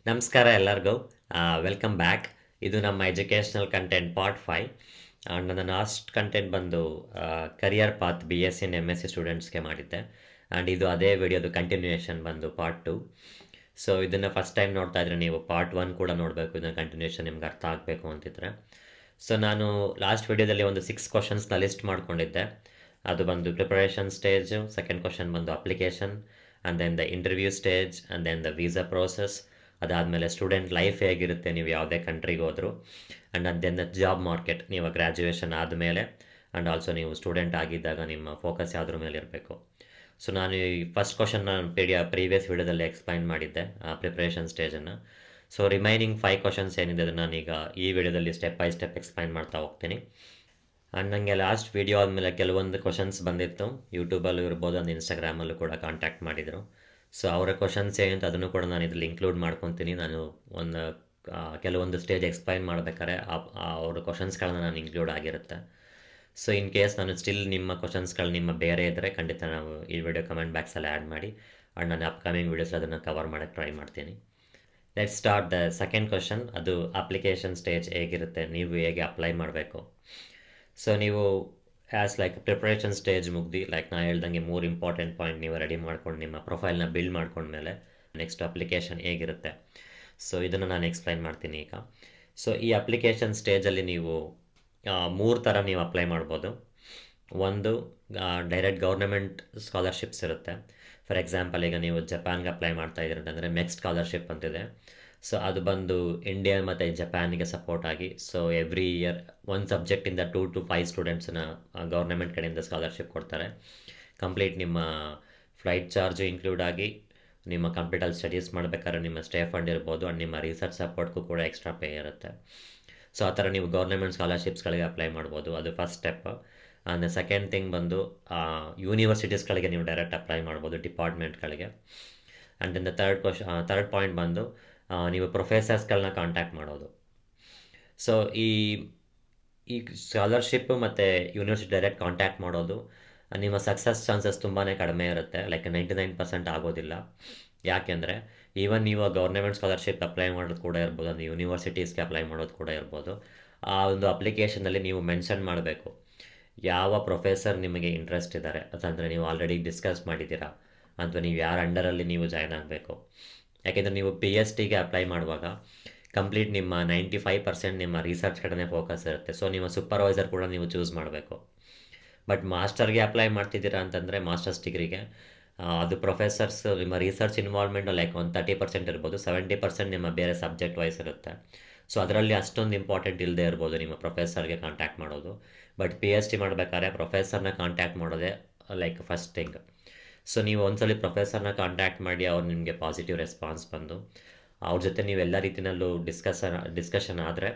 ನಮಸ್ಕಾರ ಎಲ್ಲರಿಗೂ. Welcome back. ಇದು ನಮ್ಮ ಎಜುಕೇಷನಲ್ ಕಂಟೆಂಟ್ ಪಾರ್ಟ್ 5. ನನ್ನ ಲಾಸ್ಟ್ ಕಂಟೆಂಟ್ ಬಂದು career path BSc and MSc ಸ್ಟೂಡೆಂಟ್ಸ್ಗೆ ಮಾಡಿದ್ದೆ. ಆ್ಯಂಡ್ ಇದು ಅದೇ ವಿಡಿಯೋದು ಕಂಟಿನ್ಯೂಯೇಷನ್ ಬಂದು ಪಾರ್ಟ್ 2. ಸೊ ಇದನ್ನು ಫಸ್ಟ್ ಟೈಮ್ ನೋಡ್ತಾ ಇದ್ರೆ ನೀವು ಪಾರ್ಟ್ 1 ಕೂಡ ನೋಡಬೇಕು, ಇದನ್ನು ಕಂಟಿನ್ಯೂಷನ್ ನಿಮ್ಗೆ ಅರ್ಥ ಆಗಬೇಕು ಅಂತಿದ್ರೆ. ಸೊ ನಾನು ಲಾಸ್ಟ್ ವಿಡಿಯೋದಲ್ಲಿ ಒಂದು 6 ಕ್ವಶನ್ಸ್ನ ಲಿಸ್ಟ್ ಮಾಡ್ಕೊಂಡಿದ್ದೆ. ಅದು ಬಂದು ಪ್ರಿಪರೇಷನ್ ಸ್ಟೇಜು, ಸೆಕೆಂಡ್ ಕ್ವಶನ್ ಬಂದು application, and then the interview stage, and then the visa process, ಅದಾದಮೇಲೆ ಸ್ಟೂಡೆಂಟ್ ಲೈಫ್ ಹೇಗಿರುತ್ತೆ ನೀವು ಯಾವುದೇ ಕಂಟ್ರಿಗೆ ಹೋದರೂ, and then the job market ನೀವು ಗ್ರ್ಯಾಜುಯೇಷನ್ ಆದಮೇಲೆ, ಆ್ಯಂಡ್ ಆಲ್ಸೋ ನೀವು ಸ್ಟೂಡೆಂಟ್ ಆಗಿದ್ದಾಗ ನಿಮ್ಮ ಫೋಕಸ್ ಯಾವುದ್ರ ಮೇಲೆ ಇರಬೇಕು. ಸೊ ನಾನು ಈ ಫಸ್ಟ್ ಕ್ವಶನ್ನ ಪ್ರೀವಿಯಸ್ ವಿಡಿಯೋದಲ್ಲಿ ಎಕ್ಸ್ಪ್ಲೈನ್ ಮಾಡಿದ್ದೆ ಪ್ರಿಪ್ರೇಷನ್ ಸ್ಟೇಜನ್ನು. ಸೊ ರಿಮೈನಿಂಗ್ 5 ಕ್ವಶನ್ಸ್ ಏನಿದೆ ಅದನ್ನು ನಾನೀಗ ಈ ವಿಡಿಯೋದಲ್ಲಿ ಸ್ಟೆಪ್ ಬೈ ಸ್ಟೆಪ್ ಎಕ್ಸ್ಪ್ಲೈನ್ ಮಾಡ್ತಾ ಹೋಗ್ತೀನಿ. ಆ್ಯಂಡ್ ನನಗೆ ಲಾಸ್ಟ್ ವಿಡಿಯೋ ಆದಮೇಲೆ ಕೆಲವೊಂದು ಕ್ವಶನ್ಸ್ ಬಂದಿತ್ತು, ಯೂಟ್ಯೂಬಲ್ಲೂ ಇರ್ಬೋದು, ಒಂದು ಇನ್ಸ್ಟಾಗ್ರಾಮಲ್ಲೂ ಕೂಡ ಕಾಂಟ್ಯಾಕ್ಟ್ ಮಾಡಿದರು. ಸೊ ಅವರ ಕ್ವಶನ್ಸ್ ಏನಂತ ಅದನ್ನು ಕೂಡ ನಾನು ಇದರಲ್ಲಿ ಇನ್ಕ್ಲೂಡ್ ಮಾಡ್ಕೊತೀನಿ. ನಾನು ಒಂದು ಕೆಲವೊಂದು ಸ್ಟೇಜ್ ಎಕ್ಸ್ಪ್ಲೈನ್ ಮಾಡ್ಬೇಕಾದ್ರೆ ಅವ್ರ ಕ್ವಶನ್ಸ್ಗಳನ್ನ ನಾನು ಇನ್ಕ್ಲೂಡ್ ಆಗಿರುತ್ತೆ. ಸೊ ಇನ್ ಕೇಸ್ ನಾನು ಸ್ಟಿಲ್ ನಿಮ್ಮ ಕ್ವಶನ್ಸ್ಗಳು ನಿಮ್ಮ ಬೇರೆ ಇದ್ದರೆ ಖಂಡಿತ ನಾವು ಈ ವಿಡಿಯೋ ಕಮೆಂಟ್ ಬಾಕ್ಸಲ್ಲಿ ಆ್ಯಡ್ ಮಾಡಿ, ಆ್ಯಂಡ್ ನಾನು ಅಪ್ಕಮಿಂಗ್ ವೀಡಿಯೋಸ್ ಅದನ್ನು ಕವರ್ ಮಾಡೋಕ್ಕೆ ಟ್ರೈ ಮಾಡ್ತೀನಿ. Let's start the second question. ಅದು ಅಪ್ಲಿಕೇಶನ್ ಸ್ಟೇಜ್ ಹೇಗಿರುತ್ತೆ, ನೀವು ಹೇಗೆ ಅಪ್ಲೈ ಮಾಡಬೇಕು. ಸೊ ನೀವು ಆ್ಯಸ್ ಲೈಕ್ ಪ್ರಿಪ್ರೇಷನ್ ಸ್ಟೇಜ್ ಮುಗ್ದು, ಲೈಕ್ ನಾನು ಹೇಳ್ದಂಗೆ 3 ಇಂಪಾರ್ಟೆಂಟ್ ಪಾಯಿಂಟ್ ನೀವು ರೆಡಿ ಮಾಡ್ಕೊಂಡು ನಿಮ್ಮ ಪ್ರೊಫೈಲ್ನ ಬಿಲ್ಡ್ ಮಾಡ್ಕೊಂಡ್ಮೇಲೆ ನೆಕ್ಸ್ಟ್ ಅಪ್ಲಿಕೇಶನ್ ಹೇಗಿರುತ್ತೆ, ಸೊ ಇದನ್ನು ನಾನು ಎಕ್ಸ್ಪ್ಲೈನ್ ಮಾಡ್ತೀನಿ ಈಗ. ಸೊ ಈ ಅಪ್ಲಿಕೇಶನ್ ಸ್ಟೇಜಲ್ಲಿ ನೀವು 3 ಥರ ನೀವು ಅಪ್ಲೈ ಮಾಡ್ಬೋದು. ಒಂದು ಡೈರೆಕ್ಟ್ ಗೌರ್ನಮೆಂಟ್ ಸ್ಕಾಲರ್ಶಿಪ್ಸ್ ಇರುತ್ತೆ. ಫಾರ್ ಎಕ್ಸಾಂಪಲ್ ಈಗ ನೀವು ಜಪಾನ್ಗೆ ಅಪ್ಲೈ ಮಾಡ್ತಾ ಇದ್ದೀರಂತಂದರೆ ಮೆಕ್ಸ್ ಸ್ಕಾಲರ್ಶಿಪ್ ಅಂತಿದೆ. ಸೊ ಅದು ಬಂದು ಇಂಡಿಯಾ ಮತ್ತು ಜಪಾನಿಗೆ ಸಪೋರ್ಟ್ ಆಗಿ, ಸೊ ಎವ್ರಿ ಇಯರ್ ಒಂದು ಸಬ್ಜೆಕ್ಟಿಂದ 2 to 5 ಸ್ಟೂಡೆಂಟ್ಸನ್ನ ಗೌರ್ನಮೆಂಟ್ ಕಡೆಯಿಂದ ಸ್ಕಾಲರ್ಶಿಪ್ ಕೊಡ್ತಾರೆ. ಕಂಪ್ಲೀಟ್ ನಿಮ್ಮ ಫ್ಲೈಟ್ ಚಾರ್ಜು ಇನ್ಕ್ಲೂಡ್ ಆಗಿ, ನಿಮ್ಮ ಕಂಪ್ಯೂಟರ್ ಸ್ಟಡೀಸ್ ಮಾಡಬೇಕಾದ್ರೆ ನಿಮ್ಮ ಸ್ಟೇ ಫಂಡ್ ಇರ್ಬೋದು, ಆ್ಯಂಡ್ ನಿಮ್ಮ ರಿಸರ್ಚ್ ಸಪೋರ್ಟ್ಗೂ ಕೂಡ ಎಕ್ಸ್ಟ್ರಾ ಪೇ ಇರುತ್ತೆ. ಸೊ ಆ ಥರ ನೀವು ಗೌರ್ನಮೆಂಟ್ ಸ್ಕಾಲರ್ಶಿಪ್ಸ್ಗಳಿಗೆ ಅಪ್ಲೈ ಮಾಡ್ಬೋದು. ಅದು first step. And second thing ಬಂದು ಯೂನಿವರ್ಸಿಟೀಸ್ಗಳಿಗೆ ನೀವು ಡೈರೆಕ್ಟ್ ಅಪ್ಲೈ ಮಾಡ್ಬೋದು, ಡಿಪಾರ್ಟ್ಮೆಂಟ್ಗಳಿಗೆ. And then the third point ಬಂದು ನೀವು ಪ್ರೊಫೆಸರ್ಸ್ಗಳನ್ನ ಕಾಂಟ್ಯಾಕ್ಟ್ ಮಾಡೋದು. ಸೊ ಈ ಸ್ಕಾಲರ್ಶಿಪ್ ಮತ್ತು ಯೂನಿವರ್ಸಿಟಿ ಡೈರೆಕ್ಟ್ ಕಾಂಟ್ಯಾಕ್ಟ್ ಮಾಡೋದು, ನಿಮ್ಮ ಸಕ್ಸಸ್ ಚಾನ್ಸಸ್ ತುಂಬಾ ಕಡಿಮೆ ಇರುತ್ತೆ, ಲೈಕ್ 99% ಆಗೋದಿಲ್ಲ. ಯಾಕೆಂದರೆ ಈವನ್ ನೀವು ಗೌರ್ನಮೆಂಟ್ ಸ್ಕಾಲರ್ಶಿಪ್ ಅಪ್ಲೈ ಮಾಡೋದು ಕೂಡ ಇರ್ಬೋದು, ಅದು ಯೂನಿವರ್ಸಿಟೀಸ್ಗೆ ಅಪ್ಲೈ ಮಾಡೋದು ಕೂಡ ಇರ್ಬೋದು. ಆ ಒಂದು ಅಪ್ಲಿಕೇಶನಲ್ಲಿ ನೀವು ಮೆನ್ಷನ್ ಮಾಡಬೇಕು ಯಾವ ಪ್ರೊಫೆಸರ್ ನಿಮಗೆ ಇಂಟ್ರೆಸ್ಟ್ ಇದ್ದಾರೆ, ಅದಂದರೆ ನೀವು ಆಲ್ರೆಡಿ ಡಿಸ್ಕಸ್ ಮಾಡಿದ್ದೀರಾ, ಅಥವಾ ನೀವು ಯಾರ ಅಂಡರಲ್ಲಿ ನೀವು ಜಾಯ್ನ್ ಆಗಬೇಕು. ಯಾಕೆಂದರೆ ನೀವು PhDಗೆ ಅಪ್ಲೈ ಮಾಡುವಾಗ ಕಂಪ್ಲೀಟ್ ನಿಮ್ಮ 95% ನಿಮ್ಮ ರಿಸರ್ಚ್ ಕಡೆನೇ ಫೋಕಸ್ ಇರುತ್ತೆ. ಸೊ ನಿಮ್ಮ ಸೂಪರ್ವೈಸರ್ ಕೂಡ ನೀವು ಚೂಸ್ ಮಾಡಬೇಕು. ಬಟ್ ಮಾಸ್ಟರ್ಗೆ ಅಪ್ಲೈ ಮಾಡ್ತಿದ್ದೀರಾ ಅಂತಂದರೆ ಮಾಸ್ಟರ್ಸ್ ಡಿಗ್ರಿಗೆ ಅದು ಪ್ರೊಫೆಸರ್ಸ್ ನಿಮ್ಮ ರಿಸರ್ಚ್ ಇನ್ವಾಲ್ವ್ಮೆಂಟ್ ಲೈಕ್ ಒಂದು 30% ಇರ್ಬೋದು, 70% ನಿಮ್ಮ ಬೇರೆ ಸಬ್ಜೆಕ್ಟ್ ವೈಸ್ ಇರುತ್ತೆ. ಸೊ ಅದರಲ್ಲಿ ಅಷ್ಟೊಂದು ಇಂಪಾರ್ಟೆಂಟ್ ಇಲ್ಲದೆ ಇರ್ಬೋದು ನಿಮ್ಮ ಪ್ರೊಫೆಸರ್ಗೆ ಕಾಂಟ್ಯಾಕ್ಟ್ ಮಾಡೋದು. ಬಟ್ PhD ಮಾಡಬೇಕಾದ್ರೆ ಪ್ರೊಫೆಸರ್ನ ಕಾಂಟ್ಯಾಕ್ಟ್ ಮಾಡೋದೇ ಲೈಕ್ ಫಸ್ಟ್ ಥಿಂಗ್. ಸೊ ನೀವು ಒಂದ್ಸಲಿ ಪ್ರೊಫೆಸರ್ನ ಕಾಂಟ್ಯಾಕ್ಟ್ ಮಾಡಿ ಅವ್ರು ನಿಮಗೆ ಪಾಸಿಟಿವ್ ರೆಸ್ಪಾನ್ಸ್ ಬಂದು ಅವ್ರ ಜೊತೆ ನೀವು ಎಲ್ಲ ರೀತಿಯಲ್ಲೂ ಡಿಸ್ಕಷನ್ ಆದರೆ,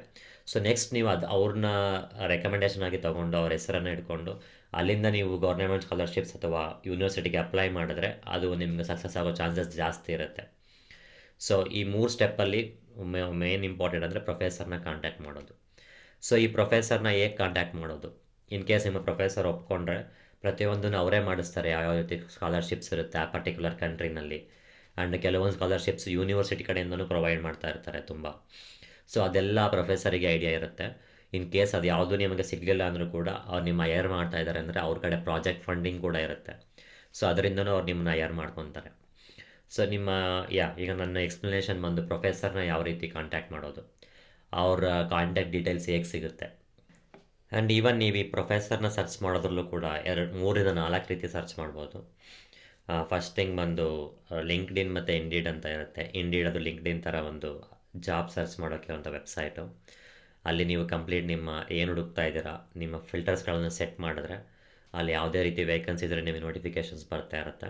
ಸೊ ನೆಕ್ಸ್ಟ್ ನೀವು ಅವ್ರನ್ನ ರೆಕಮೆಂಡೇಷನ್ ಆಗಿ ತೊಗೊಂಡು ಅವ್ರ ಹೆಸರನ್ನು ಇಟ್ಕೊಂಡು ಅಲ್ಲಿಂದ ನೀವು ಗೌರ್ನಮೆಂಟ್ ಸ್ಕಾಲರ್ಶಿಪ್ಸ್ ಅಥವಾ ಯೂನಿವರ್ಸಿಟಿಗೆ ಅಪ್ಲೈ ಮಾಡಿದ್ರೆ ಅದು ನಿಮಗೆ ಸಕ್ಸಸ್ ಆಗೋ ಚಾನ್ಸಸ್ ಜಾಸ್ತಿ ಇರುತ್ತೆ. ಸೊ ಈ 3 ಸ್ಟೆಪ್ಪಲ್ಲಿ ಮೇನ್ ಇಂಪಾರ್ಟೆಂಟ್ ಅಂದರೆ ಪ್ರೊಫೆಸರ್ನ ಕಾಂಟ್ಯಾಕ್ಟ್ ಮಾಡೋದು. ಸೊ ಈ ಪ್ರೊಫೆಸರ್ನ ಹೇಗೆ ಕಾಂಟ್ಯಾಕ್ಟ್ ಮಾಡೋದು, ಇನ್ ಕೇಸ್ ನಿಮ್ಮ ಪ್ರೊಫೆಸರ್ ಒಪ್ಕೊಂಡ್ರೆ ಪ್ರತಿಯೊಂದನ್ನು ಅವರೇ ಮಾಡಿಸ್ತಾರೆ, ಯಾವ್ಯಾವ ರೀತಿ ಸ್ಕಾಲರ್ಶಿಪ್ಸ್ ಇರುತ್ತೆ ಆ ಪರ್ಟಿಕ್ಯುಲರ್ ಕಂಟ್ರಿನಲ್ಲಿ. ಆ್ಯಂಡ್ ಕೆಲವೊಂದು ಸ್ಕಾಲರ್ಶಿಪ್ಸ್ ಯೂನಿವರ್ಸಿಟಿ ಕಡೆಯಿಂದಲೂ ಪ್ರೊವೈಡ್ ಮಾಡ್ತಾ ಇರ್ತಾರೆ ತುಂಬ. ಸೊ ಅದೆಲ್ಲ ಪ್ರೊಫೆಸರಿಗೆ ಐಡಿಯಾ ಇರುತ್ತೆ. ಇನ್ ಕೇಸ್ ಅದು ಯಾವುದೂ ನಿಮಗೆ ಸಿಗಲಿಲ್ಲ ಅಂದರೂ ಕೂಡ ಅವ್ರು ನಿಮ್ಮ ಹೈಯರ್ ಮಾಡ್ತಾ ಇದ್ದಾರೆ ಅಂದರೆ ಅವ್ರ ಕಡೆ ಪ್ರಾಜೆಕ್ಟ್ ಫಂಡಿಂಗ್ ಕೂಡ ಇರುತ್ತೆ. ಸೊ ಅದರಿಂದನೂ ಅವ್ರು ನಿಮ್ಮನ್ನ ಹೈಯರ್ ಮಾಡ್ಕೊತಾರೆ. ಸೊ ಈಗ ನನ್ನ ಎಕ್ಸ್ಪ್ಲನೇಷನ್ ಬಂದು ಪ್ರೊಫೆಸರ್ನ ಯಾವ ರೀತಿ ಕಾಂಟ್ಯಾಕ್ಟ್ ಮಾಡೋದು, ಅವ್ರ ಕಾಂಟ್ಯಾಕ್ಟ್ ಡೀಟೇಲ್ಸ್ ಹೇಗೆ ಸಿಗುತ್ತೆ. ಆ್ಯಂಡ್ ಈವನ್ ನೀವು ಈ ಪ್ರೊಫೆಸರ್ನ ಸರ್ಚ್ ಮಾಡೋದ್ರಲ್ಲೂ ಕೂಡ 3-4 ರೀತಿ ಸರ್ಚ್ ಮಾಡ್ಬೋದು. ಫಸ್ಟ್ ಥಿಂಗ್ ಬಂದು ಲಿಂಕ್ಡ್ಇನ್ ಮತ್ತು ಇಂಡೀಡ್ ಅಂತ ಇರುತ್ತೆ. ಇಂಡೀಡ್ ಅದು ಲಿಂಕ್ಡ್ಇನ್ ಥರ ಒಂದು ಜಾಬ್ ಸರ್ಚ್ ಮಾಡೋಕ್ಕೆ ಒಂದು ವೆಬ್ಸೈಟು. ಅಲ್ಲಿ ನೀವು ಕಂಪ್ಲೀಟ್ ನಿಮ್ಮ ಏನು ಹುಡುಕ್ತಾ ಇದ್ದೀರಾ ನಿಮ್ಮ ಫಿಲ್ಟರ್ಸ್ಗಳನ್ನು ಸೆಟ್ ಮಾಡಿದ್ರೆ ಅಲ್ಲಿ ಯಾವುದೇ ರೀತಿ ವೇಕೆನ್ಸಿ ಇದ್ದರೆ ನಿಮಗೆ ನೋಟಿಫಿಕೇಷನ್ಸ್ ಬರ್ತಾ ಇರುತ್ತೆ.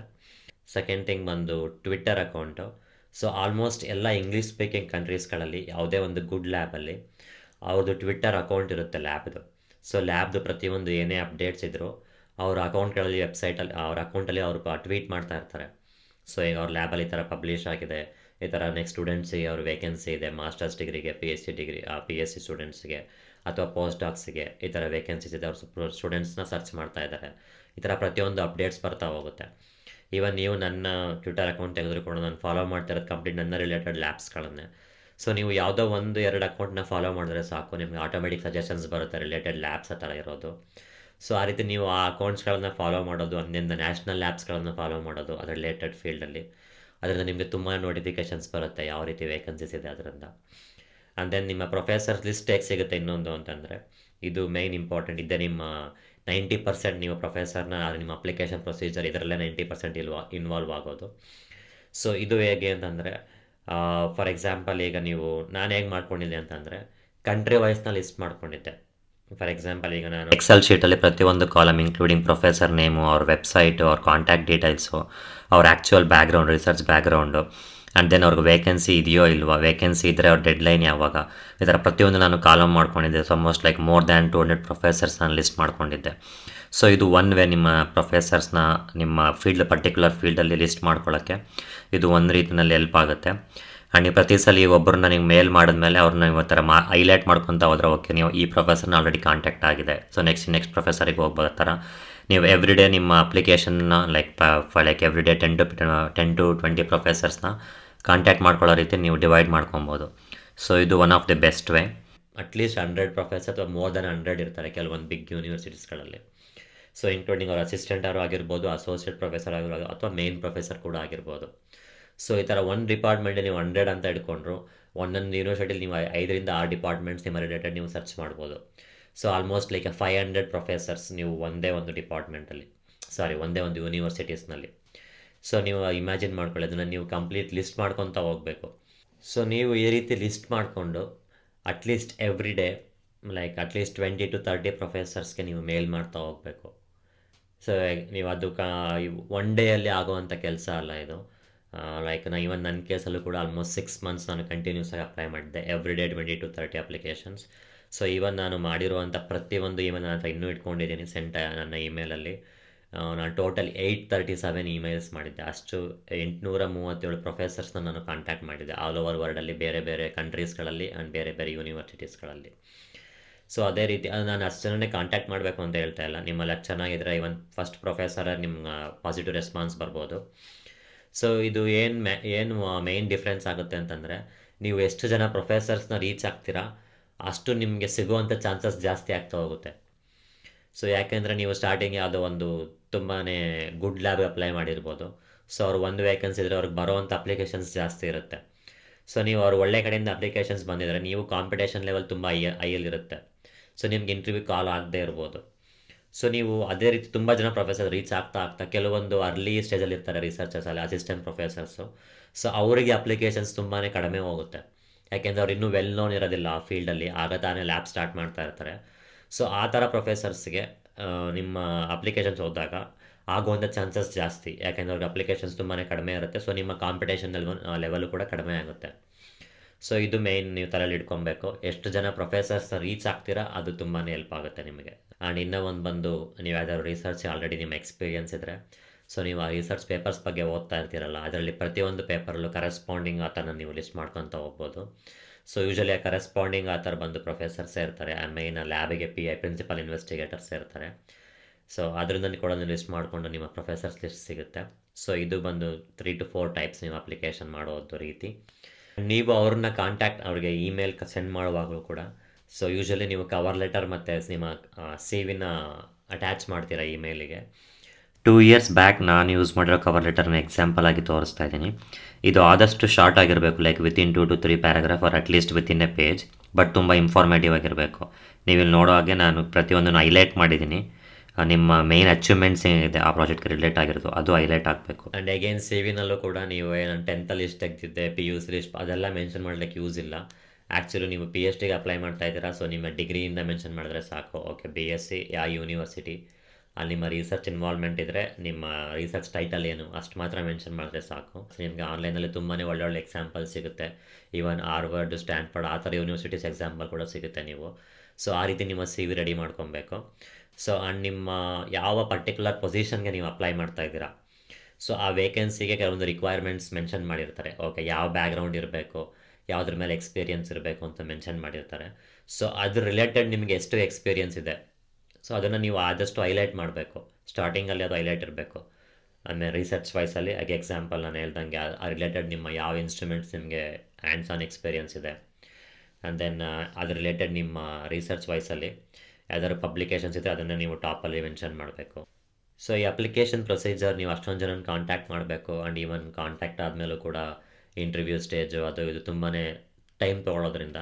ಸೆಕೆಂಡ್ ಥಿಂಗ್ ಬಂದು ಟ್ವಿಟ್ಟರ್ ಅಕೌಂಟು. ಸೊ ಆಲ್ಮೋಸ್ಟ್ ಎಲ್ಲ ಇಂಗ್ಲೀಷ್ ಸ್ಪೀಕಿಂಗ್ ಕಂಟ್ರೀಸ್ಗಳಲ್ಲಿ ಯಾವುದೇ ಒಂದು ಗುಡ್ ಲ್ಯಾಬಲ್ಲಿ ಅವ್ರದ್ದು ಟ್ವಿಟ್ಟರ್ ಅಕೌಂಟ್ ಇರುತ್ತೆ ಲ್ಯಾಬ್ದು. ಸೊ ಲ್ಯಾಬ್ದು ಪ್ರತಿಯೊಂದು ಏನೇ ಅಪ್ಡೇಟ್ಸ್ ಇದ್ದರೂ ಅವ್ರ ಅಕೌಂಟ್ಗಳಲ್ಲಿ ವೆಬ್ಸೈಟಲ್ಲಿ ಅವ್ರ ಅಕೌಂಟಲ್ಲಿ ಅವರು ಟ್ವೀಟ್ ಮಾಡ್ತಾ ಇರ್ತಾರೆ. ಸೊ ಈಗ ಅವ್ರ ಲ್ಯಾಬಲ್ಲಿ ಈ ಥರ ಪಬ್ಲಿಷ್ ಆಗಿದೆ, ಈ ಥರ ನೆಕ್ಸ್ಟ್ ಸ್ಟೂಡೆಂಟ್ಸಿಗೆ ಅವ್ರ ವೇಕೆನ್ಸಿ ಇದೆ, ಮಾಸ್ಟರ್ಸ್ ಡಿಗ್ರಿಗೆ PhD ಸ್ಟೂಡೆಂಟ್ಸ್ಗೆ ಅಥವಾ ಪೋಸ್ಟ್ ಡಾಕ್ಸಿಗೆ ಈ ಥರ ವೇಕೆನ್ಸೀಸ್ ಇದೆ, ಅವ್ರು ಸ್ಟೂಡೆಂಟ್ಸ್ನ ಸರ್ಚ್ ಮಾಡ್ತಾ ಇದ್ದಾರೆ. ಈ ಥರ ಪ್ರತಿಯೊಂದು ಅಪ್ಡೇಟ್ಸ್ ಬರ್ತಾ ಹೋಗುತ್ತೆ. ಈವನ್ ನೀವು ನನ್ನ ಟ್ವಿಟರ್ ಅಕೌಂಟ್ ತೆಗೆದ್ರು ಕೂಡ ನಾನು ಫಾಲೋ ಮಾಡ್ತಾ ಇರೋದು ಕಂಪ್ಲೀಟ್ ನನ್ನ ರಿಲೇಟೆಡ್ ಲ್ಯಾಬ್ಸ್ಗಳನ್ನೇ. ಸೊ ನೀವು ಯಾವುದೋ 1-2 ಅಕೌಂಟ್ನ ಫಾಲೋ ಮಾಡಿದ್ರೆ ಸಾಕು, ನಿಮಗೆ ಆಟೋಮೆಟಿಕ್ ಸಜೆಷನ್ಸ್ ಬರುತ್ತೆ ರಿಲೇಟೆಡ್ ಲ್ಯಾಬ್ಸ್ ಆ ಥರ ಇರೋದು. ಸೊ ಆ ರೀತಿ ನೀವು ಆ ಅಕೌಂಟ್ಸ್ಗಳನ್ನ ಫಾಲೋ ಮಾಡೋದು, ಅಂದಿಂದ ನ್ಯಾಷನಲ್ ಲ್ಯಾಬ್ಸ್ಗಳನ್ನ ಫಾಲೋ ಮಾಡೋದು ಅದರ ರಿಲೇಟೆಡ್ ಫೀಲ್ಡಲ್ಲಿ, ಅದರಿಂದ ನಿಮಗೆ ತುಂಬ ನೋಟಿಫಿಕೇಷನ್ಸ್ ಬರುತ್ತೆ ಯಾವ ರೀತಿ ವೇಕೆನ್ಸೀಸ್ ಇದೆ ಅದರಿಂದ. ಆ್ಯಂಡ್ ದೆನ್ ನಿಮ್ಮ ಪ್ರೊಫೆಸರ್ಸ್ ಲಿಸ್ಟ್ ಹೇಗೆ ಸಿಗುತ್ತೆ ಇನ್ನೊಂದು ಅಂತಂದರೆ, ಇದು ಮೇಯ್ನ್ ಇಂಪಾರ್ಟೆಂಟ್ ಇದೆ. ನಿಮ್ಮ 90% ನೀವು ಪ್ರೊಫೆಸರ್ನ ನಿಮ್ಮ ಅಪ್ಲಿಕೇಶನ್ ಪ್ರೊಸೀಜರ್ ಇದರಲ್ಲೇ 90% ಇನ್ವಾಲ್ವ್ ಆಗೋದು. ಸೊ ಇದು ಹೇಗೆ ಅಂತಂದರೆ, ಫಾರ್ ಎಕ್ಸಾಂಪಲ್ ಈಗ ನಾನು ಹೇಗೆ ಮಾಡ್ಕೊಂಡಿದ್ದೆ ಅಂತಂದರೆ, ಕಂಟ್ರಿ ವೈಸ್ನ ಲಿಸ್ಟ್ ಮಾಡ್ಕೊಂಡಿದ್ದೆ. ಫಾರ್ ಎಕ್ಸಾಂಪಲ್ ಈಗ ನಾನು ಎಕ್ಸೆಲ್ ಶೀಟಲ್ಲಿ ಪ್ರತಿಯೊಂದು ಕಾಲಮ್ ಇನ್ಕ್ಲೂಡಿಂಗ್ ಪ್ರೊಫೆಸರ್ ನೇಮು, ಅವ್ರ ವೆಬ್ಸೈಟು, ಅವ್ರ ಕಾಂಟ್ಯಾಕ್ಟ್ ಡೀಟೇಲ್ಸು, ಅವ್ರ actual background, research background, and then ಅವ್ರಿಗೆ ವೇಕೆನ್ಸಿ ಇದೆಯೋ ಇಲ್ವಾ, ವೇಕೆನ್ಸಿ ಇದ್ದರೆ ಅವ್ರ ಡೆಡ್ಲೈನ್ ಯಾವಾಗ, ಈ ಥರ ಪ್ರತಿಯೊಂದು ನಾನು ಕಾಲಮ್ ಮಾಡ್ಕೊಂಡಿದ್ದೆ. So almost like more than 200 professors ನಾನು ಲಿಸ್ಟ್ ಮಾಡ್ಕೊಂಡಿದ್ದೆ. ಸೊ ಇದು ಒನ್ ವೇ ನಿಮ್ಮ ಪ್ರೊಫೆಸರ್ಸ್ನ ನಿಮ್ಮ ಪರ್ಟಿಕ್ಯುಲರ್ ಫೀಲ್ಡಲ್ಲಿ ಲಿಸ್ಟ್ ಮಾಡ್ಕೊಳ್ಳೋಕ್ಕೆ ಇದು ಒಂದು ರೀತಿಯಲ್ಲಿ ಹೆಲ್ಪ್ ಆಗುತ್ತೆ. ಆ್ಯಂಡ್ ನೀವು ಪ್ರತಿ ಸಲ ಒಬ್ಬರನ್ನ ನೀವು ಮೇಲ್ ಮಾಡಿದ್ಮೇಲೆ ಅವ್ರನ್ನ ಈ ಥರ ಹೈಲೈಟ್ ಮಾಡ್ಕೊತಾ ಹೋದ್ರೆ ಓಕೆ, ನೀವು ಈ ಪ್ರೊಫೆಸರ್ನ ಆಲ್ರೆಡಿ ಕಾಂಟ್ಯಾಕ್ಟ್ ಆಗಿದೆ, ಸೊ ನೆಕ್ಸ್ಟ್ ಪ್ರೊಫೆಸರಿಗೆ ಹೋಗ್ಬೋದು. ಥರ ನೀವು ಎವ್ರಿ ಡೇ ನಿಮ್ಮ ಅಪ್ಲಿಕೇಶನ್ನ ಲೈಕ್ ಎವ್ರಿ ಡೇ 10 to 20 ಪ್ರೊಫೆಸರ್ಸ್ನ ಕಾಂಟ್ಯಾಕ್ಟ್ ಮಾಡ್ಕೊಳ್ಳೋ ರೀತಿ ನೀವು ಡಿವೈಡ್ ಮಾಡ್ಕೊಬೋದು. ಸೊ ಇದು one of the best way. At least 100 professor ಅಥವಾ ಮೋರ್ ದೆನ್ 100 ಇರ್ತಾರೆ ಕೆಲವೊಂದು ಬಿಗ್ ಯೂನಿವರ್ಸಿಟೀಸ್ಗಳಲ್ಲಿ. ಸೊ ಇನ್ಕ್ಲೂಡಿಂಗ್ ಅವ್ರ ಅಸಿಸ್ಟೆಂಟ್ ಅವರು ಆಗಿರ್ಬೋದು, ಅಸೋಸಿಯೇಟ್ ಪ್ರೊಫೆಸರ್ ಆಗಿರ್ಬೋದು, ಅಥವಾ ಮೇನ್ ಪ್ರೊಫೆಸರ್ ಕೂಡ ಆಗಿರ್ಬೋದು. ಸೊ ಈ ಥರ ಒಂದು ಡಿಪಾರ್ಟ್ಮೆಂಟಲ್ಲಿ ನೀವು 100 ಅಂತ ಇಟ್ಕೊಂಡ್ರು, ಒಂದೊಂದು ಯೂನಿವರ್ಸಿಟಿಲಿ ನೀವು 5-6 ಡಿಪಾರ್ಟ್ಮೆಂಟ್ಸ್ ನಿಮ್ಮ ರಿಲೇಟೆಡ್ ನೀವು ಸರ್ಚ್ ಮಾಡ್ಬೋದು. ಸೊ ಆಲ್ಮೋಸ್ಟ್ ಲೈಕ್ 500 ಪ್ರೊಫೆಸರ್ಸ್ ನೀವು ಒಂದೇ ಒಂದು ಡಿಪಾರ್ಟ್ಮೆಂಟಲ್ಲಿ, ಒಂದೇ ಒಂದು ಯೂನಿವರ್ಸಿಟೀಸ್ನಲ್ಲಿ. ಸೊ ನೀವು ಇಮ್ಯಾಜಿನ್ ಮಾಡ್ಕೊಳ್ಳಿ, ಅದನ್ನು ನೀವು ಕಂಪ್ಲೀಟ್ ಲಿಸ್ಟ್ ಮಾಡ್ಕೊತಾ ಹೋಗಬೇಕು. ಸೊ ನೀವು ಈ ರೀತಿ ಲಿಸ್ಟ್ ಮಾಡಿಕೊಂಡು at least every day like at least 20 to 30 ಪ್ರೊಫೆಸರ್ಸ್ಗೆ ನೀವು ಮೇಲ್ ಮಾಡ್ತಾ ಹೋಗಬೇಕು. ಸೊ ನೀವು ಅದು ಒನ್ ಡೇಯಲ್ಲಿ ಆಗೋವಂಥ ಕೆಲಸ ಅಲ್ಲ ಇದು. ಲೈಕ್ ನನ್ನ ಕೇಸಲ್ಲೂ ಕೂಡ ಆಲ್ಮೋಸ್ಟ್ 6 months ನಾನು ಕಂಟಿನ್ಯೂಸ್ ಆಗಿ ಅಪ್ಲೈ ಮಾಡಿದ್ದೆ, every day 20 to 30 applications. So even ನಾನು ಮಾಡಿರುವಂಥ ಪ್ರತಿಯೊಂದು ನನ್ನ ಹತ್ರ ಇನ್ನೂ ಇಟ್ಕೊಂಡಿದ್ದೀನಿ ನನ್ನ ಇಮೇಲಲ್ಲಿ. ನಾನು ಟೋಟಲ್ 837 ಇಮೇಲ್ಸ್ ಮಾಡಿದ್ದೆ. ಅಷ್ಟು 837 ಪ್ರೊಫೆಸರ್ಸ್ನ ನಾನು ಕಾಂಟ್ಯಾಕ್ಟ್ ಮಾಡಿದ್ದೆ ಆಲ್ ಓವರ್ ವರ್ಲ್ಡಲ್ಲಿ, ಬೇರೆ ಬೇರೆ ಕಂಟ್ರೀಸ್ಗಳಲ್ಲಿ ಆ್ಯಂಡ್ ಬೇರೆ ಬೇರೆ ಯೂನಿವರ್ಸಿಟೀಸ್ಗಳಲ್ಲಿ. ಸೊ ಅದೇ ರೀತಿ ನಾನು ಅಷ್ಟು ಜನನೇ ಕಾಂಟ್ಯಾಕ್ಟ್ ಮಾಡಬೇಕು ಅಂತ ಹೇಳ್ತಾ ಇಲ್ಲ. ನಿಮ್ಮಲ್ಲಿ ಅದು ಚೆನ್ನಾಗಿದ್ರೆ ಇವನ್ ಫಸ್ಟ್ ಪ್ರೊಫೆಸರ್ ನಿಮ್ಮ ಪಾಸಿಟಿವ್ ರೆಸ್ಪಾನ್ಸ್ ಬರ್ಬೋದು. ಸೊ ಇದು ಏನು ಮೇಯ್ನ್ ಡಿಫ್ರೆನ್ಸ್ ಆಗುತ್ತೆ ಅಂತಂದರೆ, ನೀವು ಎಷ್ಟು ಜನ ಪ್ರೊಫೆಸರ್ಸ್ನ ರೀಚ್ ಆಗ್ತೀರಾ ಅಷ್ಟು ನಿಮಗೆ ಸಿಗುವಂಥ ಚಾನ್ಸಸ್ ಜಾಸ್ತಿ ಆಗ್ತಾ ಹೋಗುತ್ತೆ. ಸೊ ಯಾಕೆಂದರೆ ನೀವು ಸ್ಟಾರ್ಟಿಂಗ್ ಯಾವುದೋ ಒಂದು ತುಂಬಾ ಗುಡ್ ಲ್ಯಾಬ್ಗೆ ಅಪ್ಲೈ ಮಾಡಿರ್ಬೋದು. ಸೊ ಅವ್ರು ಒಂದು ವೇಕೆನ್ಸಿ ಇದ್ದರೆ ಅವ್ರಿಗೆ ಬರೋವಂಥ ಅಪ್ಲಿಕೇಶನ್ಸ್ ಜಾಸ್ತಿ ಇರುತ್ತೆ. ಸೊ ನೀವು ಅವ್ರು ಒಳ್ಳೆ ಕಡೆಯಿಂದ ಅಪ್ಲಿಕೇಶನ್ಸ್ ಬಂದಿದ್ದಾರೆ, ನೀವು ಕಾಂಪಿಟೇಷನ್ ಲೆವೆಲ್ ತುಂಬ ಹೈಯಲ್ಲಿರುತ್ತೆ. ಸೊ ನಿಮ್ಗೆ ಇಂಟರ್ವ್ಯೂ ಕಾಲ್ ಆಗದೆ ಇರ್ಬೋದು. ಸೊ ನೀವು ಅದೇ ರೀತಿ ತುಂಬ ಜನ ಪ್ರೊಫೆಸರ್ ರೀಚ್ ಆಗ್ತಾ ಕೆಲವೊಂದು ಅರ್ಲಿ ಸ್ಟೇಜಲ್ಲಿ ಇರ್ತಾರೆ ರಿಸರ್ಚರ್ಸ್ ಅಲ್ಲಿ, ಅಸಿಸ್ಟೆಂಟ್ ಪ್ರೊಫೆಸರ್ಸು. ಸೊ ಅವರಿಗೆ ಅಪ್ಲಿಕೇಶನ್ಸ್ ತುಂಬಾ ಕಡಿಮೆ ಹೋಗುತ್ತೆ, ಯಾಕೆಂದರೆ ಅವ್ರು ಇನ್ನೂ ವೆಲ್ ನೋನ್ ಇರೋದಿಲ್ಲ ಆ ಫೀಲ್ಡಲ್ಲಿ, ಆಗ ತಾನೇ ಲ್ಯಾಬ್ ಸ್ಟಾರ್ಟ್ ಮಾಡ್ತಾ ಇರ್ತಾರೆ. ಸೊ ಆ ಥರ ಪ್ರೊಫೆಸರ್ಸ್ಗೆ ನಿಮ್ಮ ಅಪ್ಲಿಕೇಶನ್ಸ್ ಹೋದಾಗ ಆಗುವಂಥ ಚಾನ್ಸಸ್ ಜಾಸ್ತಿ, ಯಾಕೆಂದರೆ ಅವ್ರಿಗೆ ಅಪ್ಲಿಕೇಶನ್ಸ್ ತುಂಬಾ ಕಡಿಮೆ ಇರುತ್ತೆ. ಸೊ ನಿಮ್ಮ ಕಾಂಪಿಟೇಷನ್ ಲೆವೆಲು ಕೂಡ ಕಡಿಮೆ ಆಗುತ್ತೆ. ಸೊ ಇದು ಮೇಯ್ನ್ ನೀವು ತಲೆಯಲ್ಲಿ ಇಟ್ಕೊಬೇಕು, ಎಷ್ಟು ಜನ ಪ್ರೊಫೆಸರ್ಸ್ನ ರೀಚ್ ಆಗ್ತೀರಾ ಅದು ತುಂಬಾ ಹೆಲ್ಪ್ ಆಗುತ್ತೆ ನಿಮಗೆ. ಆ್ಯಂಡ್ ಇನ್ನೂ ಒಂದು ಬಂದು, ನೀವು ಯಾವ್ದಾದ್ರು ರಿಸರ್ಚ್ ಆಲ್ರೆಡಿ ನಿಮ್ಮ ಎಕ್ಸ್ಪೀರಿಯನ್ಸ್ ಇದ್ದರೆ, ಸೊ ನೀವು ಆ ರಿಸರ್ಚ್ ಪೇಪರ್ಸ್ ಬಗ್ಗೆ ಓದ್ತಾ ಇರ್ತೀರಲ್ಲ, ಅದರಲ್ಲಿ ಪ್ರತಿಯೊಂದು ಪೇಪರಲ್ಲೂ ಕರೆಸ್ಪಾಂಡಿಂಗ್ ಆತನ ನೀವು ಲಿಸ್ಟ್ ಮಾಡ್ಕೊತ ಹೋಗ್ಬೋದು. ಸೊ ಯೂಶಲಿ ಆ ಕರೆಸ್ಪಾಂಡಿಂಗ್ ಆಥರ್ ಬಂದು ಪ್ರೊಫೆಸರ್ಸೇ ಇರ್ತಾರೆ, ಮೇಯ್ನ್ ಲ್ಯಾಬಿಗೆ PI ಪ್ರಿನ್ಸಿಪಲ್ ಇನ್ವೆಸ್ಟಿಗೇಟರ್ಸ್ ಇರ್ತಾರೆ. ಸೊ ಅದರಿಂದ ಕೂಡ ನೀವು ಲಿಸ್ಟ್ ಮಾಡಿಕೊಂಡು ನಿಮ್ಮ ಪ್ರೊಫೆಸರ್ಸ್ ಲಿಸ್ಟ್ ಸಿಗುತ್ತೆ. ಸೊ ಇದು ಬಂದು 3 to 4 ಟೈಪ್ಸ್ ನೀವು ಅಪ್ಲಿಕೇಶನ್ ಮಾಡೋದು ರೀತಿ. ನೀವು ಅವ್ರನ್ನ ಅವ್ರಿಗೆ ಇಮೇಲ್ ಸೆಂಡ್ ಮಾಡುವಾಗಲೂ ಕೂಡ, ಸೊ ಯೂಶಲಿ ನೀವು ಕವರ್ ಲೆಟರ್ ಮತ್ತು ನಿಮ್ಮ CV ಅಟ್ಯಾಚ್ ಮಾಡ್ತೀರಾ ಇಮೇಲಿಗೆ. 2 years ಬ್ಯಾಕ್ ನಾನು ಯೂಸ್ ಮಾಡಿರೋ ಕವರ್ ಲೆಟರ್ನ ಎಕ್ಸಾಂಪಲ್ ಆಗಿ ತೋರಿಸ್ತಾ ಇದ್ದೀನಿ. ಇದು ಆದಷ್ಟು ಶಾರ್ಟ್ ಆಗಿರಬೇಕು, like within 2 to 3 paragraph or at least within a page, but ತುಂಬ ಇನ್ಫಾರ್ಮೇಟಿವ್ ಆಗಿರಬೇಕು. ನೀವು ಇಲ್ಲಿ ನೋಡೋ ಹಾಗೆ ನಾನು ಪ್ರತಿಯೊಂದನ್ನು ಹೈಲೈಟ್ ಮಾಡಿದ್ದೀನಿ. ನಿಮ್ಮ ಮೇನ್ ಅಚೀವ್ಮೆಂಟ್ಸ್ ಏನಿದೆ ಆ ಪ್ರಾಜೆಕ್ಟ್ಗೆ ರಿಲೇಟ್ ಆಗಿರೋದು ಅದು ಹೈಲೈಟ್ ಆಗಬೇಕು. ಆ್ಯಂಡ್ ಅಗೇನ್ CV-ನಲ್ಲೂ ಕೂಡ ನೀವು ನಾನು 10th ಲಿಸ್ಟ್ ತೆಗೆದಿದ್ದೆ, PUC ಲಿಸ್ಟ್ ಅದೆಲ್ಲ ಮೆನ್ಷನ್ ಮಾಡಲಿಕ್ಕೆ ಯೂಸ್ ಇಲ್ಲ. ಆ್ಯಕ್ಚುಲಿ ನೀವು PhDಗೆ ಅಪ್ಲೈ ಮಾಡ್ತಾ ಇದ್ದೀರಾ, ಸೊ ನಿಮ್ಮ ಡಿಗ್ರಿಯಿಂದ ಮೆನ್ಷನ್ ಮಾಡಿದ್ರೆ ಸಾಕು. ಓಕೆ, BSc ಯಾವ ಯೂನಿವರ್ಸಿಟಿ, ಅಲ್ಲಿ ನಿಮ್ಮ ರಿಸರ್ಚ್ ಇನ್ವಾಲ್ವ್ಮೆಂಟ್ ಇದ್ದರೆ ನಿಮ್ಮ ರಿಸರ್ಚ್ ಟೈಟಲ್ ಏನು ಅಷ್ಟು ಮಾತ್ರ ಮೆನ್ಷನ್ ಮಾಡಿದ್ರೆ ಸಾಕು. ನಿಮಗೆ ಆನ್ಲೈನಲ್ಲಿ ತುಂಬಾ ಒಳ್ಳೊಳ್ಳೆ ಎಕ್ಸಾಂಪಲ್ ಸಿಗುತ್ತೆ. ಈವನ್ ಹಾರ್ವರ್ಡ್, ಸ್ಟ್ಯಾನ್ಫರ್ಡ್ ಆ ಥರ ಯೂನಿವರ್ಸಿಟೀಸ್ ಎಕ್ಸಾಂಪಲ್ ಕೂಡ ಸಿಗುತ್ತೆ ನೀವು. ಸೊ ಆ ರೀತಿ ನಿಮ್ಮ CV ರೆಡಿ ಮಾಡ್ಕೊಬೇಕು. ಸೊ ಆ್ಯಂಡ್ ನಿಮ್ಮ ಯಾವ ಪರ್ಟಿಕ್ಯುಲರ್ ಪೊಸಿಷನ್ಗೆ ನೀವು ಅಪ್ಲೈ ಮಾಡ್ತಾ ಇದ್ದೀರಾ, ಸೊ ಆ ವೇಕೆನ್ಸಿಗೆ ಕೆಲವೊಂದು ರಿಕ್ವೈರ್ಮೆಂಟ್ಸ್ ಮೆನ್ಷನ್ ಮಾಡಿರ್ತಾರೆ. ಓಕೆ, ಯಾವ ಬ್ಯಾಕ್ಗ್ರೌಂಡ್ ಇರಬೇಕು, ಯಾವುದ್ರ ಮೇಲೆ ಎಕ್ಸ್ಪೀರಿಯನ್ಸ್ ಇರಬೇಕು ಅಂತ ಮೆನ್ಷನ್ ಮಾಡಿರ್ತಾರೆ. ಸೊ ಅದ್ರ ರಿಲೇಟೆಡ್ ನಿಮಗೆ ಎಷ್ಟು ಎಕ್ಸ್ಪೀರಿಯನ್ಸ್ ಇದೆ, ಸೊ ಅದನ್ನು ನೀವು ಆದಷ್ಟು ಹೈಲೈಟ್ ಮಾಡಬೇಕು. ಸ್ಟಾರ್ಟಿಂಗಲ್ಲಿ ಅದು ಹೈಲೈಟ್ ಇರಬೇಕು. ಆಮೇಲೆ ರಿಸರ್ಚ್ ವೈಸಲ್ಲಿ ಹಾಗೆ ಎಕ್ಸಾಂಪಲ್ ನಾನು ಹೇಳ್ದಂಗೆ ಆ ರಿಲೇಟೆಡ್ ನಿಮ್ಮ ಯಾವ ಇನ್ಸ್ಟ್ರೂಮೆಂಟ್ಸ್ ನಿಮಗೆ ಹ್ಯಾಂಡ್ಸ್ ಆನ್ ಎಕ್ಸ್ಪೀರಿಯನ್ಸ್ ಇದೆ, ಆ್ಯಂಡ್ ದೆನ್ ಅದ್ರ ರಿಲೇಟೆಡ್ ನಿಮ್ಮ ರಿಸರ್ಚ್ ವೈಸಲ್ಲಿ ಯಾವ್ದಾದ್ರು ಪಬ್ಲಿಕೇಶನ್ಸ್ ಇದ್ದರೆ ಅದನ್ನು ನೀವು ಟಾಪಲ್ಲಿ ಮೆನ್ಷನ್ ಮಾಡಬೇಕು. ಸೊ ಈ ಅಪ್ಲಿಕೇಶನ್ ಪ್ರೊಸೀಜರ್ ನೀವು ಅಷ್ಟೊಂದು ಜನ ಕಾಂಟ್ಯಾಕ್ಟ್ ಮಾಡಬೇಕು. ಆ್ಯಂಡ್ ಈವನ್ ಕಾಂಟ್ಯಾಕ್ಟ್ ಆದಮೇಲೂ ಕೂಡ ಇಂಟರ್ವ್ಯೂ ಸ್ಟೇಜು ಅದು ಇದು ತುಂಬಾ ಟೈಮ್ ತೊಗೊಳೋದ್ರಿಂದ,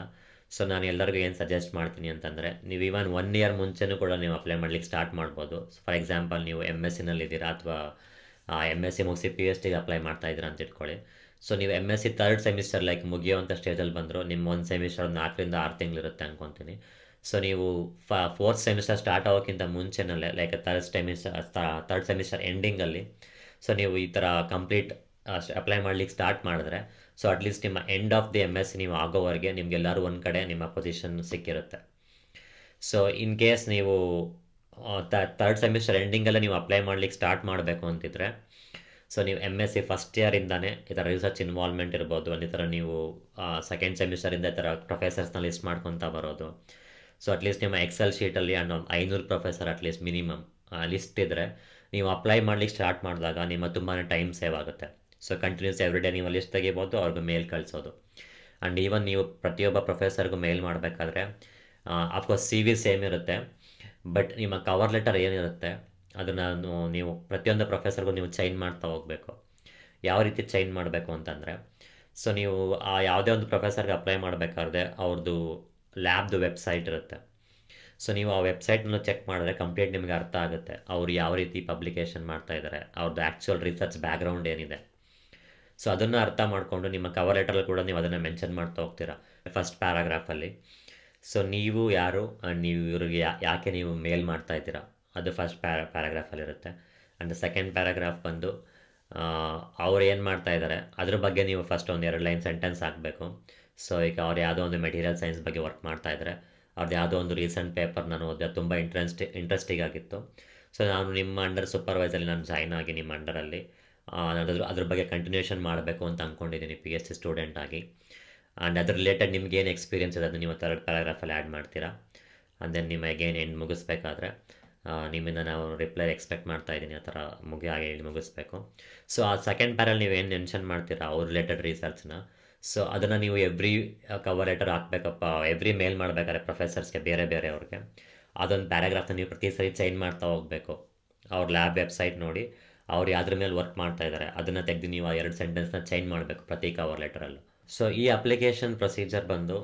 ಸೊ ನಾನು ಎಲ್ಲರಿಗೂ ಏನು ಸಜೆಸ್ಟ್ ಮಾಡ್ತೀನಿ ಅಂತಂದರೆ, ನೀವು ಈವನ್ 1 ಇಯರ್ ಮುಂಚೆನೂ ಕೂಡ ನೀವು ಅಪ್ಲೈ ಮಾಡ್ಲಿಕ್ಕೆ ಸ್ಟಾರ್ಟ್ ಮಾಡ್ಬೋದು. ಫಾರ್ ಎಕ್ಸಾಂಪಲ್ ನೀವು MSc ಅಥವಾ MSc ಮುಗಿಸಿ PhDಗೆ ಅಪ್ಲೈ ಮಾಡ್ತಾ ಇದ್ದೀರಾ ಅಂತ ಇಟ್ಕೊಳ್ಳಿ. ಸೊ ನೀವು MSc 3rd ಸೆಮಿಸ್ಟರ್ ಲೈಕ್ ಮುಗಿಯೋವಂಥ ಸ್ಟೇಜಲ್ಲಿ ಬಂದರು, ನಿಮ್ಮ ಒಂದು ಸೆಮಿಸ್ಟರ್ 4 ರಿಂದ 6 ತಿಂಗಳಿರುತ್ತೆ ಅನ್ಕೊತೀನಿ. ಸೊ ನೀವು 4th ಸೆಮಿಸ್ಟರ್ ಸ್ಟಾರ್ಟ್ ಆಗೋಕ್ಕಿಂತ ಮುಂಚೆನಲ್ಲೇ ಲೈಕ್ ಥರ್ಡ್ ಸೆಮಿಸ್ಟರ್ ಎಂಡಿಂಗಲ್ಲಿ ಸೊ ನೀವು ಈ ಥರ ಕಂಪ್ಲೀಟ್ ಅಪ್ಲೈ ಮಾಡ್ಲಿಕ್ಕೆ ಸ್ಟಾರ್ಟ್ ಮಾಡಿದ್ರೆ, ಸೊ ಅಟ್ಲೀಸ್ಟ್ ನಿಮ್ಮ ಎಂಡ್ ಆಫ್ ದಿ MSc ನೀವು ಆಗೋವರೆಗೆ ನಿಮಗೆಲ್ಲರೂ ಒಂದು ಕಡೆ ನಿಮ್ಮ ಪೊಸಿಷನ್ ಸಿಕ್ಕಿರುತ್ತೆ. ಸೊ ಇನ್ ಕೇಸ್ ನೀವು ಥರ್ಡ್ ಸೆಮಿಸ್ಟರ್ ಎಂಡಿಂಗಲ್ಲೇ ನೀವು ಅಪ್ಲೈ ಮಾಡ್ಲಿಕ್ಕೆ ಸ್ಟಾರ್ಟ್ ಮಾಡಬೇಕು ಅಂತಿದ್ರೆ, ಸೊ ನೀವು MSc ಫಸ್ಟ್ ಇಯರಿಂದಾನೇ ಈ ಥರ ರಿಸರ್ಚ್ ಇನ್ವಾಲ್ವ್ಮೆಂಟ್ ಇರ್ಬೋದು, ಈ ಥರ ನೀವು ಸೆಕೆಂಡ್ ಸೆಮಿಸ್ಟರಿಂದ ಈ ಥರ ಪ್ರೊಫೆಸರ್ಸ್ನ ಲಿಸ್ಟ್ ಮಾಡ್ಕೊತಾ ಬರೋದು. ಸೊ ಅಟ್ಲೀಸ್ಟ್ ನಿಮ್ಮ ಎಕ್ಸೆಲ್ ಶೀಟಲ್ಲಿ ಒಂದು 500 ಪ್ರೊಫೆಸರ್ ಅಟ್ಲೀಸ್ಟ್ ಮಿನಿಮಮ್ ಲಿಸ್ಟ್ ಇದ್ದರೆ, ನೀವು ಅಪ್ಲೈ ಮಾಡ್ಲಿಕ್ಕೆ ಸ್ಟಾರ್ಟ್ ಮಾಡಿದಾಗ ನಿಮ್ಮ ತುಂಬಾ ಟೈಮ್ ಸೇವ್ ಆಗುತ್ತೆ. ಸೊ ಕಂಟಿನ್ಯೂಸ್ ಎವ್ರಿ ಡೇ ನೀವು ಲಿಸ್ಟ್ ತೆಗಿಬೋದು, ಅವ್ರಿಗೆ ಮೇಲ್ ಕಳಿಸೋದು. ಆ್ಯಂಡ್ ಈವನ್ ನೀವು ಪ್ರತಿಯೊಬ್ಬ ಪ್ರೊಫೆಸರ್ಗೂ ಮೇಲ್ ಮಾಡಬೇಕಾದ್ರೆ ಅಫ್ಕೋರ್ಸ್ CV ಸೇಮ್ ಇರುತ್ತೆ, ಬಟ್ ನಿಮ್ಮ ಕವರ್ ಲೆಟರ್ ಏನಿರುತ್ತೆ ಅದನ್ನು ನೀವು ಪ್ರತಿಯೊಂದು ಪ್ರೊಫೆಸರ್ಗೂ ನೀವು ಚೈನ್ ಮಾಡ್ತಾ ಹೋಗಬೇಕು. ಯಾವ ರೀತಿ ಚೈನ್ ಮಾಡಬೇಕು ಅಂತಂದರೆ, ಸೊ ನೀವು ಆ ಯಾವುದೇ ಒಂದು ಪ್ರೊಫೆಸರ್ಗೆ ಅಪ್ಲೈ ಮಾಡಬೇಕಾದ್ರೆ ಅವ್ರದ್ದು ಲ್ಯಾಬ್ದು ವೆಬ್ಸೈಟ್ ಇರುತ್ತೆ. ಸೊ ನೀವು ಆ ವೆಬ್ಸೈಟ್ನ ಚೆಕ್ ಮಾಡಿದ್ರೆ ಕಂಪ್ಲೀಟ್ ನಿಮಗೆ ಅರ್ಥ ಆಗುತ್ತೆ ಅವ್ರು ಯಾವ ರೀತಿ ಪಬ್ಲಿಕೇಶನ್ ಮಾಡ್ತಾ ಇದ್ದಾರೆ, ಅವ್ರದ್ದು ಆ್ಯಕ್ಚುಯಲ್ ರಿಸರ್ಚ್ ಬ್ಯಾಕ್ಗ್ರೌಂಡ್ ಏನಿದೆ. ಸೊ ಅದನ್ನು ಅರ್ಥ ಮಾಡಿಕೊಂಡು ನಿಮ್ಮ ಕವರ್ ಲೆಟರಲ್ಲಿ ಕೂಡ ನೀವು ಅದನ್ನು ಮೆನ್ಷನ್ ಮಾಡ್ತಾ ಹೋಗ್ತೀರಾ ಫಸ್ಟ್ ಪ್ಯಾರಾಗ್ರಾಫಲ್ಲಿ. ಸೊ ನೀವು ಯಾರು, ನೀವು ಇವ್ರಿಗೆ ಯಾಕೆ ನೀವು ಮೇಲ್ ಮಾಡ್ತಾ ಇದ್ದೀರಾ, ಅದು ಫಸ್ಟ್ ಪ್ಯಾರಾಗ್ರಾಫಲ್ಲಿರುತ್ತೆ. ಆ್ಯಂಡ್ ಸೆಕೆಂಡ್ ಪ್ಯಾರಾಗ್ರಾಫ್ ಬಂದು ಅವ್ರು ಏನು ಮಾಡ್ತಾ ಇದ್ದಾರೆ ಅದ್ರ ಬಗ್ಗೆ ನೀವು ಫಸ್ಟ್ ಒಂದು 2 ಲೈನ್ ಸೆಂಟೆನ್ಸ್ ಹಾಕಬೇಕು. ಸೊ ಈಗ ಅವ್ರು ಯಾವುದೋ ಒಂದು ಮೆಟೀರಿಯಲ್ ಸೈನ್ಸ್ ಬಗ್ಗೆ ವರ್ಕ್ ಮಾಡ್ತಾ ಇದ್ದಾರೆ, ಅವ್ರದ್ದು ಯಾವುದೋ ಒಂದು ರೀಸೆಂಟ್ ಪೇಪರ್ ನಾನು ಓದಿದೆ, ತುಂಬ ಇಂಟ್ರೆಸ್ಟಿಂಗ್ ಆಗಿತ್ತು. ಸೊ ನಾನು ನಿಮ್ಮ ಅಂಡರ್ ಸೂಪರ್ವೈಸಲ್ಲಿ ನಾನು ಜಾಯ್ನ್ ಆಗಿ ನಿಮ್ಮ ಅಂಡರಲ್ಲಿ ಅದ್ರ ಬಗ್ಗೆ ಕಂಟಿನ್ಯೂಷನ್ ಮಾಡಬೇಕು ಅಂತ ಅಂದ್ಕೊಂಡಿದ್ದೀನಿ PhD ಸ್ಟೂಡೆಂಟ್ ಆಗಿ. ಆ್ಯಂಡ್ ಅದ್ರ ರಿಲೇಟೆಡ್ ನಿಮ್ಗೇನು ಎಕ್ಸ್ಪೀರಿಯನ್ಸ್ ಇದೆ ಅದನ್ನು ನೀವು 3rd ಪ್ಯಾರಾಗ್ರಾಫಲ್ಲಿ ಆ್ಯಡ್ ಮಾಡ್ತೀರಾ. ಆ್ಯಂಡ್ ದೆನ್ ನಿಮಗೇನು ಎಂಡ್ ಮುಗಿಸ್ಬೇಕಾದ್ರೆ ನಿಮ್ಮಿಂದ ನಾವು ರಿಪ್ಲೈ ಎಕ್ಸ್ಪೆಕ್ಟ್ ಮಾಡ್ತಾ ಇದ್ದೀನಿ, ಆ ಥರ ಹೇಳಿ ಮುಗಿಸ್ಬೇಕು. ಸೊ ಆ ಸೆಕೆಂಡ್ ಪ್ಯಾರಲ್ಲಿ ನೀವು ಏನು ಮೆನ್ಷನ್ ಮಾಡ್ತೀರಾ ಅವ್ರ ರಿಲೇಟೆಡ್ ರಿಸರ್ಚ್ನ, ಸೊ ಅದನ್ನು ನೀವು ಎವ್ರಿ ಕವರ್ ಲೆಟರ್ ಹಾಕಬೇಕಪ್ಪ, ಎವ್ರಿ ಮೇಲ್ ಮಾಡಬೇಕಾದ್ರೆ ಪ್ರೊಫೆಸರ್ಸ್ಗೆ ಬೇರೆ ಬೇರೆ ಅವ್ರಿಗೆ ಅದೊಂದು ಪ್ಯಾರಾಗ್ರಾಫ್ನ ನೀವು ಪ್ರತಿ ಸರಿ ಚೈನ್ ಮಾಡ್ತಾ ಹೋಗಬೇಕು. ಅವ್ರ ಲ್ಯಾಬ್ ವೆಬ್ಸೈಟ್ ನೋಡಿ ಅವ್ರು ಯಾವ್ದ್ರ ಮೇಲೆ ವರ್ಕ್ ಮಾಡ್ತಾ ಇದ್ದಾರೆ ಅದನ್ನು ತೆಗೆದು ನೀವು ಆ 2 ಸೆಂಟೆನ್ಸ್ನ ಚೈನ್ ಮಾಡಬೇಕು ಪ್ರತಿ ಕವರ್ ಲೆಟರಲ್ಲೂ. ಸೊ ಈ ಅಪ್ಲಿಕೇಶನ್ ಪ್ರೊಸೀಜರ್ ಬಂದು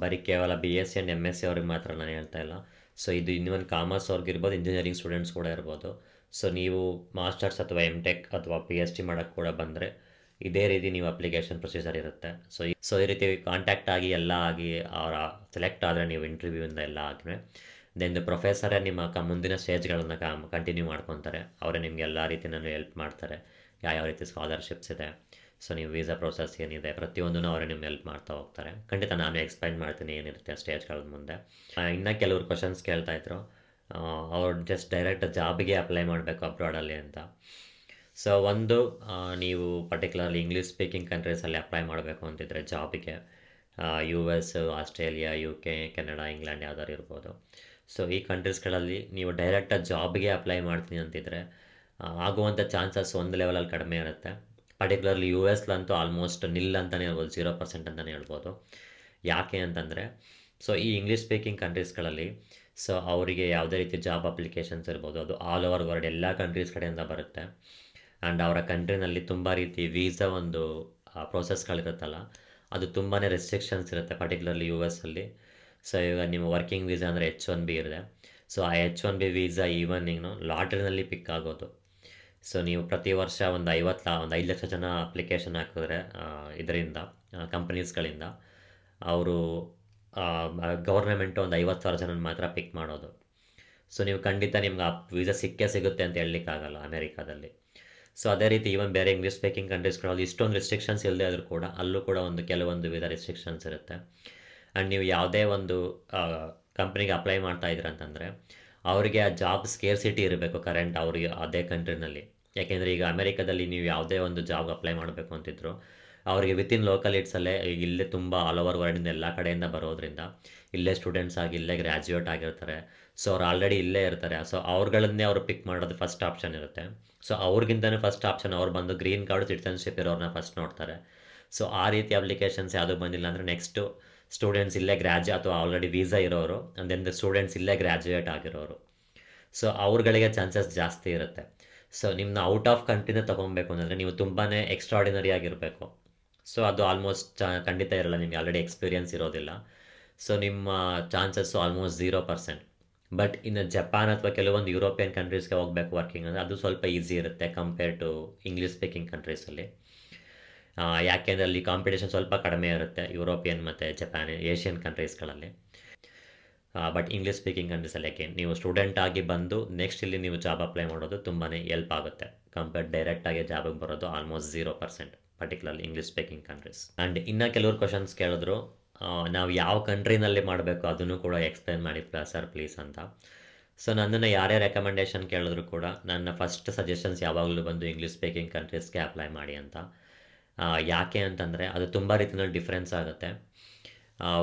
ಬರೀ ಕೇವಲ BSc ಆ್ಯಂಡ್ MSc ಅವ್ರಿಗೆ ಮಾತ್ರ ನಾನು ಹೇಳ್ತಾ ಇಲ್ಲ. ಸೊ ಇದು ಇನ್ನೊಂದು ಕಾಮರ್ಸ್ ಅವ್ರಿಗಿರ್ಬೋದು, ಇಂಜಿನಿಯರಿಂಗ್ ಸ್ಟೂಡೆಂಟ್ಸ್ ಕೂಡ ಇರ್ಬೋದು. ಸೊ ನೀವು ಮಾಸ್ಟರ್ಸ್ ಅಥವಾ MTech ಅಥವಾ PhD ಮಾಡೋಕ್ಕೆ ಕೂಡ ಬಂದರೆ ಇದೇ ರೀತಿ ನೀವು ಅಪ್ಲಿಕೇಶನ್ ಪ್ರೊಸೀಜರ್ ಇರುತ್ತೆ. ಸೊ ಈ ರೀತಿ ಕಾಂಟ್ಯಾಕ್ಟ್ ಆಗಿ ಎಲ್ಲ ಆಗಿ ಅವರ ಸೆಲೆಕ್ಟ್ ಆದರೆ ನೀವು ಇಂಟರ್ವ್ಯೂಯಿಂದ ಎಲ್ಲ ಆಗಿದ್ರೆ ದೆನ್ ಪ್ರೊಫೆಸರೇ ನಿಮ್ಮ ಮುಂದಿನ ಸ್ಟೇಜ್ಗಳನ್ನು ಕಂಟಿನ್ಯೂ ಮಾಡ್ಕೊತಾರೆ. ಅವರೇ ನಿಮಗೆ ಎಲ್ಲ ರೀತಿಯೂ ಹೆಲ್ಪ್ ಮಾಡ್ತಾರೆ, ಯಾವ ರೀತಿ ಸ್ಕಾಲರ್ಶಿಪ್ಸ್ ಇದೆ, ಸೊ ನೀವು ವೀಸಾ ಪ್ರೋಸೆಸ್ ಏನಿದೆ ಪ್ರತಿಯೊಂದೂ ಅವರೇ ನಿಮ್ಗೆ ಹೆಲ್ಪ್ ಮಾಡ್ತಾ ಹೋಗ್ತಾರೆ. ಖಂಡಿತ ನಾನು ಎಕ್ಸ್ಪ್ಲೈನ್ ಮಾಡ್ತೀನಿ ಏನಿರುತ್ತೆ ಸ್ಟೇಜ್ಗಳ ಮುಂದೆ. ಇನ್ನೂ ಕೆಲವರು ಕ್ವಶನ್ಸ್ ಕೇಳ್ತಾಯಿದ್ರು, ಅವ್ರು ಜಸ್ಟ್ ಡೈರೆಕ್ಟ್ ಜಾಬಿಗೆ ಅಪ್ಲೈ ಮಾಡಬೇಕು ಅಬ್ರಾಡಲ್ಲಿ ಅಂತ. ಸೊ ಒಂದು ನೀವು ಪರ್ಟಿಕ್ಯುಲರ್ಲಿ ಇಂಗ್ಲೀಷ್ ಸ್ಪೀಕಿಂಗ್ ಕಂಟ್ರೀಸಲ್ಲಿ ಅಪ್ಲೈ ಮಾಡಬೇಕು ಅಂತಿದ್ರೆ ಜಾಬಿಗೆ, US, Australia, UK, Canada, England ಯಾವ್ದಾದ್ರು ಇರ್ಬೋದು. ಸೊ ಈ ಕಂಟ್ರೀಸ್ಗಳಲ್ಲಿ ನೀವು ಡೈರೆಕ್ಟಾಗಿ ಜಾಬ್ಗೆ ಅಪ್ಲೈ ಮಾಡ್ತೀನಿ ಅಂತಿದ್ರೆ ಆಗುವಂಥ ಚಾನ್ಸಸ್ ಒಂದು ಲೆವೆಲಲ್ಲಿ ಕಡಿಮೆ ಇರುತ್ತೆ. ಪರ್ಟಿಕ್ಯುಲರ್ಲಿ US ಆಲ್ಮೋಸ್ಟ್ ನಿಲ್ ಅಂತಲೇ ಹೇಳ್ಬೋದು, 0% ಅಂತಲೇ ಹೇಳ್ಬೋದು. ಯಾಕೆ ಅಂತಂದರೆ, ಸೊ ಈ ಇಂಗ್ಲೀಷ್ ಸ್ಪೀಕಿಂಗ್ ಕಂಟ್ರೀಸ್ಗಳಲ್ಲಿ ಸೊ ಅವರಿಗೆ ಯಾವುದೇ ರೀತಿ ಜಾಬ್ ಅಪ್ಲಿಕೇಶನ್ಸ್ ಇರ್ಬೋದು, ಅದು ಆಲ್ ಓವರ್ ವರ್ಲ್ಡ್ ಎಲ್ಲ ಕಂಟ್ರೀಸ್ ಕಡೆಯಿಂದ ಬರುತ್ತೆ. ಆ್ಯಂಡ್ ಅವರ ಕಂಟ್ರಿನಲ್ಲಿ ತುಂಬ ರೀತಿ ವೀಸಾ ಒಂದು ಪ್ರೋಸೆಸ್ಗಳಿರುತ್ತಲ್ಲ, ಅದು ತುಂಬಾ ರೆಸ್ಟ್ರಿಕ್ಷನ್ಸ್ ಇರುತ್ತೆ ಪರ್ಟಿಕ್ಯುಲರ್ಲಿ US ಸೊ ಈಗ ನಿಮ್ಮ ವರ್ಕಿಂಗ್ ವೀಸಾ ಅಂದರೆ H1B ಇದೆ. ಸೊ ಆ H1B ವೀಸಾ ಈವನ್ ಲಾಟ್ರಿನಲ್ಲಿ ಪಿಕ್ ಆಗೋದು. ಸೊ ನೀವು ಪ್ರತಿ ವರ್ಷ ಒಂದು 5 ಲಕ್ಷ ಜನ ಅಪ್ಲಿಕೇಶನ್ ಹಾಕಿದ್ರೆ ಇದರಿಂದ ಕಂಪನೀಸ್ಗಳಿಂದ ಅವರು ಗೌರ್ಮೆಂಟು ಒಂದು 50,000 ಜನನ ಮಾತ್ರ ಪಿಕ್ ಮಾಡೋದು. ಸೊ ನೀವು ಖಂಡಿತ ನಿಮ್ಗೆ ಆ ವೀಸಾ ಸಿಗುತ್ತೆ ಅಂತ ಹೇಳಲಿಕ್ಕಾಗಲ್ಲ ಅಮೇರಿಕಾದಲ್ಲಿ. ಸೊ ಅದೇ ರೀತಿ ಈವನ್ ಬೇರೆ ಇಂಗ್ಲೀಷ್ ಸ್ಪೀಕಿಂಗ್ ಕಂಟ್ರೀಸ್ಗಳಲ್ಲಿ ಇಷ್ಟೊಂದು ರೆಸ್ಟ್ರಿಕ್ಷನ್ಸ್ ಇಲ್ಲದೆ ಆದರೂ ಕೂಡ ಅಲ್ಲೂ ಕೂಡ ಕೆಲವೊಂದು ವಿಧ ರೆಸ್ಟ್ರಿಕ್ಷನ್ಸ್ ಇರುತ್ತೆ. ಆ್ಯಂಡ್ ನೀವು ಯಾವುದೇ ಒಂದು ಕಂಪ್ನಿಗೆ ಅಪ್ಲೈ ಮಾಡ್ತಾ ಇದ್ದೀರ ಅಂತಂದರೆ ಅವರಿಗೆ ಆ ಜಾಬ್ ಸ್ಕೇರ್ಸಿಟಿ ಇರಬೇಕು ಕರೆಂಟ್ ಅವರಿಗೆ ಅದೇ ಕಂಟ್ರಿನಲ್ಲಿ. ಯಾಕೆಂದರೆ ಈಗ ಅಮೇರಿಕಾದಲ್ಲಿ ನೀವು ಯಾವುದೇ ಒಂದು ಜಾಬ್ ಅಪ್ಲೈ ಮಾಡಬೇಕು ಅಂತಿದ್ರು ಅವರಿಗೆ ವಿತಿನ್ ಲೋಕಲಿಟ್ಸಲ್ಲೇ ಇಲ್ಲೇ ತುಂಬ ಆಲ್ ಓವರ್ ವರ್ಲ್ಡಿಂದ ಎಲ್ಲ ಕಡೆಯಿಂದ ಬರೋದ್ರಿಂದ ಇಲ್ಲೇ ಸ್ಟೂಡೆಂಟ್ಸ್ ಆಗಿ ಇಲ್ಲೇ ಗ್ರ್ಯಾಜುಯೇಟ್ ಆಗಿರ್ತಾರೆ. ಸೊ ಅವ್ರು ಆಲ್ರೆಡಿ ಇಲ್ಲೇ ಇರ್ತಾರೆ. ಸೊ ಅವ್ರುಗಳನ್ನೇ ಅವ್ರು ಪಿಕ್ ಮಾಡೋದು ಫಸ್ಟ್ ಆಪ್ಷನ್ ಇರುತ್ತೆ. ಸೊ ಅವ್ರಿಗಿಂತಲೂ ಫಸ್ಟ್ ಆಪ್ಷನ್ ಅವ್ರು ಬಂದು ಗ್ರೀನ್ ಕಾರ್ಡ್ ಸಿಟಿಸನ್ಶಿಪ್ ಇರೋರನ್ನ ಫಸ್ಟ್ ನೋಡ್ತಾರೆ. ಸೊ ಆ ರೀತಿ ಅಪ್ಲಿಕೇಶನ್ಸ್ ಯಾವುದೂ ಬಂದಿಲ್ಲ ಅಂದರೆ ನೆಕ್ಸ್ಟು ಸ್ಟೂಡೆಂಟ್ಸ್ ಇಲ್ಲೇ ಅಥವಾ ಆಲ್ರೆಡಿ ವೀಸಾ ಇರೋರು ಆ್ಯಂಡ್ ದೆನ್ ಸ್ಟೂಡೆಂಟ್ಸ್ ಇಲ್ಲೇ ಗ್ರ್ಯಾಜುಯೇಟ್ ಆಗಿರೋರು. ಸೊ ಅವ್ರುಗಳಿಗೆ ಚಾನ್ಸಸ್ ಜಾಸ್ತಿ ಇರುತ್ತೆ. ಸೊ ನಿಮ್ಮನ್ನ ಔಟ್ ಆಫ್ ಕಂಟ್ರಿನ ತೊಗೊಬೇಕು ಅಂತಂದರೆ ನೀವು ತುಂಬಾ ಎಕ್ಸ್ಟ್ರಾಡಿನರಿ ಆಗಿರಬೇಕು. ಸೊ ಅದು ಆಲ್ಮೋಸ್ಟ್ ಖಂಡಿತ ಇರಲ್ಲ, ನಿಮಗೆ ಆಲ್ರೆಡಿ ಎಕ್ಸ್ಪೀರಿಯನ್ಸ್ ಇರೋದಿಲ್ಲ. ಸೊ ನಿಮ್ಮ ಚಾನ್ಸಸ್ಸು ಆಲ್ಮೋಸ್ಟ್ 0%. ಬಟ್ ಇನ್ನು ಜಪಾನ್ ಅಥವಾ ಕೆಲವೊಂದು ಯುರೋಪಿಯನ್ ಕಂಟ್ರೀಸ್ಗೆ ಹೋಗಬೇಕು ವರ್ಕಿಂಗ್ ಅಂದರೆ ಅದು ಸ್ವಲ್ಪ ಈಸಿ ಇರುತ್ತೆ ಕಂಪೇರ್ ಟು ಇಂಗ್ಲೀಷ್ ಸ್ಪೀಕಿಂಗ್ ಕಂಟ್ರೀಸಲ್ಲಿ. ಯಾಕೆಂದರೆ ಅಲ್ಲಿ ಕಾಂಪಿಟೇಷನ್ ಸ್ವಲ್ಪ ಕಡಿಮೆ ಇರುತ್ತೆ ಯುರೋಪಿಯನ್ ಮತ್ತು ಜಪಾನ್ ಏಷ್ಯನ್ ಕಂಟ್ರೀಸ್ಗಳಲ್ಲಿ. ಬಟ್ ಇಂಗ್ಲೀಷ್ ಸ್ಪೀಕಿಂಗ್ ಕಂಟ್ರೀಸಲ್ಲಿ ಯಾಕೆ ನೀವು ಸ್ಟೂಡೆಂಟ್ ಆಗಿ ಬಂದು ನೆಕ್ಸ್ಟ್ ಇಲ್ಲಿ ನೀವು ಜಾಬ್ ಅಪ್ಲೈ ಮಾಡೋದು ತುಂಬಾ ಎಲ್ಪ್ ಆಗುತ್ತೆ ಕಂಪೇರ್ ಡೈರೆಕ್ಟಾಗಿ ಜಾಬಿಗೆ ಬರೋದು almost 0%, particularly English speaking countries. And ಇನ್ನೂ ಕೆಲವರು ಕ್ವಶನ್ಸ್ ಕೇಳಿದ್ರು, ನಾವು ಯಾವ ಕಂಟ್ರಿನಲ್ಲಿ ಮಾಡಬೇಕು ಅದನ್ನು ಕೂಡ ಎಕ್ಸ್ಪ್ಲೈನ್ ಮಾಡಿ ಸರ್ ಪ್ಲೀಸ್ ಅಂತ. ಸೊ ನನ್ನನ್ನು ಯಾರೇ ರೆಕಮೆಂಡೇಷನ್ ಕೇಳಿದ್ರು ಕೂಡ ನನ್ನ ಫಸ್ಟ್ ಸಜೆಷನ್ಸ್ ಯಾವಾಗಲೂ ಬಂದು ಇಂಗ್ಲೀಷ್ ಸ್ಪೀಕಿಂಗ್ ಕಂಟ್ರೀಸ್ಗೆ ಅಪ್ಲೈ ಮಾಡಿ ಅಂತ. ಯಾಕೆ ಅಂತಂದರೆ ಅದು ತುಂಬ ರೀತಿಯಲ್ಲಿ ಡಿಫ್ರೆನ್ಸ್ ಆಗುತ್ತೆ.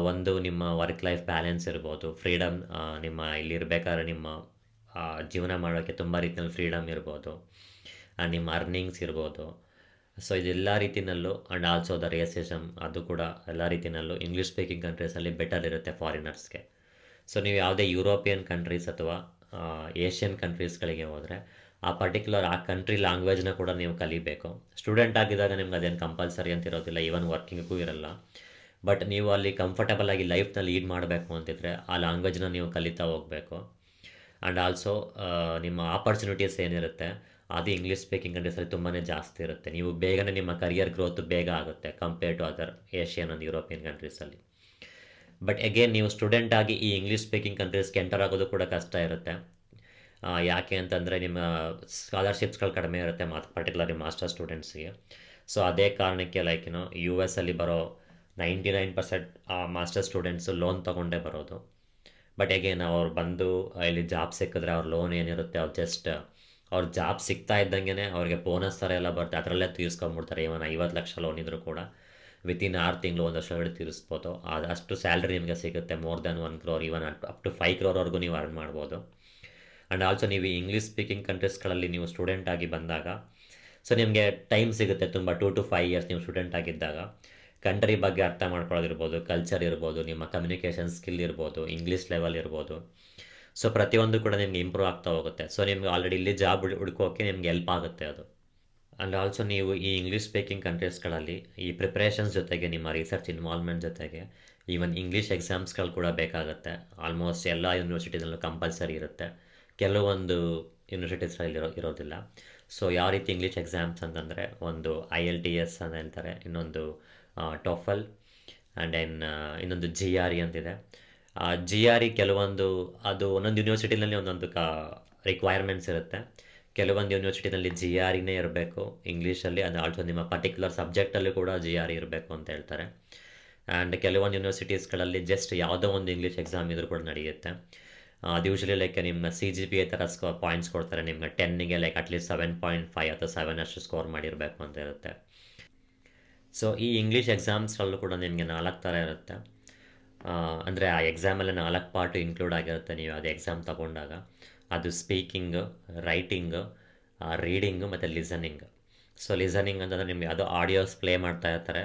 ಒಂದು ನಿಮ್ಮ ವರ್ಕ್ ಲೈಫ್ ಬ್ಯಾಲೆನ್ಸ್ ಇರ್ಬೋದು, ಫ್ರೀಡಮ್, ನಿಮ್ಮ ಇಲ್ಲಿರ್ಬೇಕಾದ್ರೆ ನಿಮ್ಮ ಜೀವನ ಮಾಡೋಕ್ಕೆ ತುಂಬ ರೀತಿಯಲ್ಲಿ ಫ್ರೀಡಮ್ ಇರ್ಬೋದು, ನಿಮ್ಮ ಅರ್ನಿಂಗ್ಸ್ ಇರ್ಬೋದು. ಸೊ ಇದೆಲ್ಲ ರೀತಿಯಲ್ಲೂ ಆ್ಯಂಡ್ ಆಲ್ಸೋ ದ ರೇಸಿಸಮ್ ಅದು ಕೂಡ ಎಲ್ಲ ರೀತಿಯಲ್ಲೂ ಇಂಗ್ಲೀಷ್ ಸ್ಪೀಕಿಂಗ್ ಕಂಟ್ರೀಸಲ್ಲಿ ಬೆಟರ್ ಇರುತ್ತೆ ಫಾರಿನರ್ಸ್ಗೆ. ಸೊ ನೀವು ಯಾವುದೇ ಯುರೋಪಿಯನ್ ಕಂಟ್ರೀಸ್ ಅಥವಾ ಏಷ್ಯನ್ ಕಂಟ್ರೀಸ್ಗಳಿಗೆ ಹೋದರೆ ಆ ಪರ್ಟಿಕ್ಯುಲರ್ ಆ ಕಂಟ್ರಿ ಲ್ಯಾಂಗ್ವೇಜ್ನ ಕೂಡ ನೀವು ಕಲಿಬೇಕು. ಸ್ಟೂಡೆಂಟ್ ಆಗಿದ್ದಾಗ ನಿಮ್ಗೆ ಅದೇನು ಕಂಪಲ್ಸರಿ ಅಂತ ಇರೋದಿಲ್ಲ, ಈವನ್ ವರ್ಕಿಂಗಿಗೂ ಇರಲ್ಲ. ಬಟ್ ನೀವು ಅಲ್ಲಿ ಕಂಫರ್ಟಬಲ್ ಆಗಿ ಲೈಫ್ನ ಲೀಡ್ ಮಾಡಬೇಕು ಅಂತಿದ್ರೆ ಆ ಲ್ಯಾಂಗ್ವೇಜ್ನ ನೀವು ಕಲಿತಾ ಹೋಗಬೇಕು. ಆ್ಯಂಡ್ ಆಲ್ಸೋ ನಿಮ್ಮ ಆಪರ್ಚುನಿಟೀಸ್ ಏನಿರುತ್ತೆ ಅದು ಇಂಗ್ಲೀಷ್ ಸ್ಪೀಕಿಂಗ್ ಕಂಟ್ರೀಸಲ್ಲಿ ತುಂಬಾ ಜಾಸ್ತಿ ಇರುತ್ತೆ. ನೀವು ಬೇಗನೆ ನಿಮ್ಮ ಕರಿಯರ್ ಗ್ರೋತ್ ಬೇಗ ಆಗುತ್ತೆ compare to other Asian and European ಕಂಟ್ರೀಸಲ್ಲಿ. ಬಟ್ ಅಗೇನ್ ನೀವು ಸ್ಟೂಡೆಂಟ್ ಆಗಿ ಈ ಇಂಗ್ಲೀಷ್ ಸ್ಪೀಕಿಂಗ್ ಕಂಟ್ರೀಸ್ಗೆ ಎಂಟರ್ ಆಗೋದು ಕೂಡ ಕಷ್ಟ ಇರುತ್ತೆ. ಯಾಕೆ ಅಂತಂದರೆ ನಿಮ್ಮ ಸ್ಕಾಲರ್ಶಿಪ್ಸ್ಗಳು ಕಡಿಮೆ ಇರುತ್ತೆ ಪರ್ಟಿಕ್ಯುಲರ್ಲಿ ಮಾಸ್ಟರ್ ಸ್ಟೂಡೆಂಟ್ಸಿಗೆ. ಸೊ ಅದೇ ಕಾರಣಕ್ಕೆ ಯು ಎಸ್ ಅಲ್ಲಿ ಬರೋ 99% ಮಾಸ್ಟರ್ ಸ್ಟೂಡೆಂಟ್ಸು ಲೋನ್ ತೊಗೊಂಡೇ ಬರೋದು. ಬಟ್ ಅಗೇನ್ ಅವ್ರು ಬಂದು ಇಲ್ಲಿ ಜಾಬ್ ಸಿಕ್ಕಿದ್ರೆ ಅವ್ರ ಲೋನ್ ಏನಿರುತ್ತೆ ಅವ್ರು ಜಸ್ಟ್ ಅವ್ರ ಜಾಬ್ ಸಿಗ್ತಾ ಇದ್ದಂಗೆ ಅವ್ರಿಗೆ ಬೋನಸ್ ಥರ ಎಲ್ಲ ಬರುತ್ತೆ, ಅದರಲ್ಲೇ ತೀರಿಸ್ಕೊಂಬಿಡ್ತಾರೆ. ಇವನ್ 50 ಲಕ್ಷ ಲೋನ್ ಇದ್ದರೂ ಕೂಡ ವಿತಿನ್ 6 ತಿಂಗಳು 1 ವರ್ಷ ಒಳಗೆ ತೀರಿಸ್ಬೋದು. ಅಷ್ಟು ಸ್ಯಾಲ್ರಿ ನಿಮಗೆ ಸಿಗುತ್ತೆ, more than 1 crore, even up to 5 crore ನೀವು ಅರ್ನ್ ಮಾಡ್ಬೋದು. ಆ್ಯಂಡ್ ಆಲ್ಸೋ ನೀವು ಇಂಗ್ಲೀಷ್ ಸ್ಪೀಕಿಂಗ್ ಕಂಟ್ರೀಸ್ಗಳಲ್ಲಿ ನೀವು ಸ್ಟೂಡೆಂಟ್ ಆಗಿ ಬಂದಾಗ ಸೊ ನಿಮಗೆ ಟೈಮ್ ಸಿಗುತ್ತೆ ತುಂಬ 2 to 5 years ನೀವು ಸ್ಟೂಡೆಂಟ್ ಆಗಿದ್ದಾಗ ಕಂಟ್ರಿ ಬಗ್ಗೆ ಅರ್ಥ ಮಾಡ್ಕೊಳ್ಳೋದಿರ್ಬೋದು, ಕಲ್ಚರ್ ಇರ್ಬೋದು, ನಿಮ್ಮ ಕಮ್ಯುನಿಕೇಷನ್ ಸ್ಕಿಲ್ ಇರ್ಬೋದು, ಇಂಗ್ಲೀಷ್ ಲೆವೆಲ್ ಇರ್ಬೋದು. ಸೊ ಪ್ರತಿಯೊಂದು ಕೂಡ ನಿಮಗೆ ಇಂಪ್ರೂವ್ ಆಗ್ತಾ ಹೋಗುತ್ತೆ. ಸೊ ನಿಮ್ಗೆ ಆಲ್ರೆಡಿ ಇಲ್ಲಿ ಜಾಬ್ ಹುಡ್ಕೋಕ್ಕೆ ನಿಮ್ಗೆ ಹೆಲ್ಪ್ ಆಗುತ್ತೆ ಅದು. ಆ್ಯಂಡ್ ಆಲ್ಸೋ ನೀವು ಈ ಇಂಗ್ಲೀಷ್ ಸ್ಪೀಕಿಂಗ್ ಕಂಟ್ರೀಸ್ಗಳಲ್ಲಿ ಈ ಪ್ರಿಪ್ರೇಷನ್ಸ್ ಜೊತೆಗೆ ನಿಮ್ಮ ರಿಸರ್ಚ್ ಇನ್ವಾಲ್ವ್ಮೆಂಟ್ ಜೊತೆಗೆ ಈವನ್ ಇಂಗ್ಲೀಷ್ ಎಕ್ಸಾಮ್ಸ್ಗಳು ಕೂಡ ಬೇಕಾಗುತ್ತೆ. ಆಲ್ಮೋಸ್ಟ್ ಎಲ್ಲ ಯೂನಿವರ್ಸಿಟಿನಲ್ಲೂ ಕಂಪಲ್ಸರಿ ಇರುತ್ತೆ, ಕೆಲವೊಂದು ಯೂನಿವರ್ಸಿಟೀಸಲ್ಲಿ ಇರೋದಿಲ್ಲ. ಸೊ ಯಾವ ರೀತಿ ಇಂಗ್ಲೀಷ್ ಎಕ್ಸಾಮ್ಸ್ ಅಂತಂದರೆ ಒಂದು IELTS ಅಂತ ಹೇಳ್ತಾರೆ, ಇನ್ನೊಂದು TOEFL ಆ್ಯಂಡ್ ಇನ್ನೊಂದು GRE ಅಂತಿದೆ. GRE ಕೆಲವೊಂದು ಅದು ಒಂದೊಂದು ಯೂನಿವರ್ಸಿಟಿನಲ್ಲಿ ಒಂದೊಂದು ರಿಕ್ವೈರ್ಮೆಂಟ್ಸ್ ಇರುತ್ತೆ. ಕೆಲವೊಂದು ಯೂನಿವರ್ಸಿಟಿನಲ್ಲಿ GREನೇ ಇರಬೇಕು ಇಂಗ್ಲೀಷಲ್ಲಿ, ಅದು ಆಲ್ಸೋ ನಿಮ್ಮ ಪರ್ಟಿಕ್ಯುಲರ್ ಸಬ್ಜೆಕ್ಟಲ್ಲಿ ಕೂಡ GRE ಇರಬೇಕು ಅಂತ ಹೇಳ್ತಾರೆ. ಆ್ಯಂಡ್ ಕೆಲವೊಂದು ಯೂನಿವರ್ಸಿಟೀಸ್ಗಳಲ್ಲಿ ಜಸ್ಟ್ ಯಾವುದೋ ಒಂದು ಇಂಗ್ಲೀಷ್ ಎಕ್ಸಾಮ್ ಇದ್ರೂ ಕೂಡ ನಡೆಯುತ್ತೆ. ಅದು ಯೂಶ್ವಲಿ ನಿಮ್ಮ CGPA ಥರ ಪಾಯಿಂಟ್ಸ್ ಕೊಡ್ತಾರೆ. ನಿಮ್ಗೆ 10ಗೆ ಅಟ್ಲೀಸ್ಟ್ 7.5 ಅಥವಾ 7 ಅಷ್ಟು ಸ್ಕೋರ್ ಮಾಡಿರಬೇಕು ಅಂತ ಇರುತ್ತೆ. ಸೊ ಈ ಇಂಗ್ಲೀಷ್ ಎಕ್ಸಾಮ್ಸ್ಗಳಲ್ಲೂ ಕೂಡ ನಿಮಗೆ 4 ಥರ ಇರುತ್ತೆ. ಅಂದರೆ ಆ ಎಕ್ಸಾಮಲ್ಲಿ 4 ಪಾರ್ಟ್ ಇನ್ಕ್ಲೂಡ್ ಆಗಿರುತ್ತೆ. ನೀವು ಅದು ಎಕ್ಸಾಮ್ ತೊಗೊಂಡಾಗ ಅದು ಸ್ಪೀಕಿಂಗು, ರೈಟಿಂಗು, ರೀಡಿಂಗು ಮತ್ತು ಲಿಸನಿಂಗ್. ಸೊ ಲಿಸನಿಂಗ್ ಅಂತಂದರೆ ನಿಮಗೆ ಅದು ಆಡಿಯೋಸ್ ಪ್ಲೇ ಮಾಡ್ತಾ ಇರ್ತಾರೆ.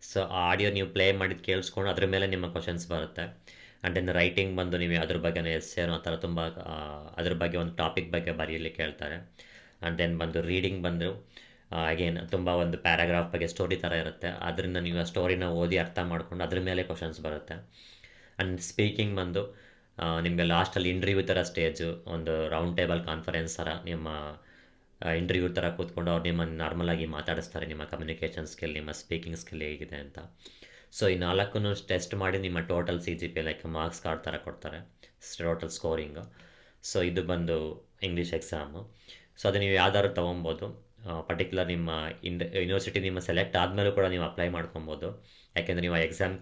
ಸೊ ಆ ಆಡಿಯೋ ನೀವು ಪ್ಲೇ ಮಾಡಿದ್ದು ಕೇಳಿಸ್ಕೊಂಡು ಅದ್ರ ಮೇಲೆ ನಿಮ್ಮ ಕ್ವಶನ್ಸ್ ಬರುತ್ತೆ. ಆ್ಯಂಡ್ ದೆನ್ ರೈಟಿಂಗ್ ಬಂದು ನೀವು ಅದ್ರ ಬಗ್ಗೆ ಎಸ್ಸೇನೋ ಆ ಥರ ತುಂಬ ಅದ್ರ ಬಗ್ಗೆ ಒಂದು ಟಾಪಿಕ್ ಬಗ್ಗೆ ಬರೀಲಿಕ್ಕೆ ಹೇಳ್ತಾರೆ. ಆ್ಯಂಡ್ ದೆನ್ ಬಂದು ರೀಡಿಂಗ್ ಬಂದು ಅಗೇನ್ ತುಂಬ ಒಂದು ಪ್ಯಾರಾಗ್ರಾಫ್ ಬಗ್ಗೆ ಸ್ಟೋರಿ ಥರ ಇರುತ್ತೆ, ಅದರಿಂದ ನೀವು ಆ ಸ್ಟೋರಿನ ಓದಿ ಅರ್ಥ ಮಾಡ್ಕೊಂಡು ಅದ್ರ ಮೇಲೆ ಕ್ವಶನ್ಸ್ ಬರುತ್ತೆ. ಆ್ಯಂಡ್ ಸ್ಪೀಕಿಂಗ್ ಬಂದು ನಿಮಗೆ ಲಾಸ್ಟಲ್ಲಿ ಇಂಟರ್ವ್ಯೂ ಥರ ಸ್ಟೇಜು, ಒಂದು ರೌಂಡ್ ಟೇಬಲ್ ಕಾನ್ಫರೆನ್ಸ್ ಥರ ನಿಮ್ಮ ಇಂಟರ್ವ್ಯೂ ಥರ ಕೂತ್ಕೊಂಡು ಅವ್ರು ನಿಮ್ಮನ್ನು ನಾರ್ಮಲಾಗಿ ಮಾತಾಡಿಸ್ತಾರೆ, ನಿಮ್ಮ ಕಮ್ಯುನಿಕೇಷನ್ ಸ್ಕಿಲ್, ನಿಮ್ಮ ಸ್ಪೀಕಿಂಗ್ ಸ್ಕಿಲ್ ಹೇಗಿದೆ ಅಂತ. ಸೊ ಈ 4ಕ್ಕೂ ಟೆಸ್ಟ್ ಮಾಡಿ ನಿಮ್ಮ ಟೋಟಲ್ CGPA ಮಾರ್ಕ್ಸ್ ಕಾರ್ಡ್ ಥರ ಕೊಡ್ತಾರೆ, ಟೋಟಲ್ ಸ್ಕೋರಿಂಗು. ಸೊ ಇದು ಬಂದು ಇಂಗ್ಲೀಷ್ ಎಕ್ಸಾಮು. ಸೊ ಅದು ನೀವು ಯಾವ್ದಾದ್ರು ತೊಗೊಬೋದು. ಪರ್ಟಿಕ್ಯುಲರ್ ನಿಮ್ಮ ಯೂನಿವರ್ಸಿಟಿ ನಿಮ್ಮ ಸೆಲೆಕ್ಟ್ ಆದಮೇಲೂ ಕೂಡ ನೀವು ಅಪ್ಲೈ ಮಾಡ್ಕೊಬೋದು. ಯಾಕೆಂದರೆ ನೀವು ಆ ಎಕ್ಸಾಮ್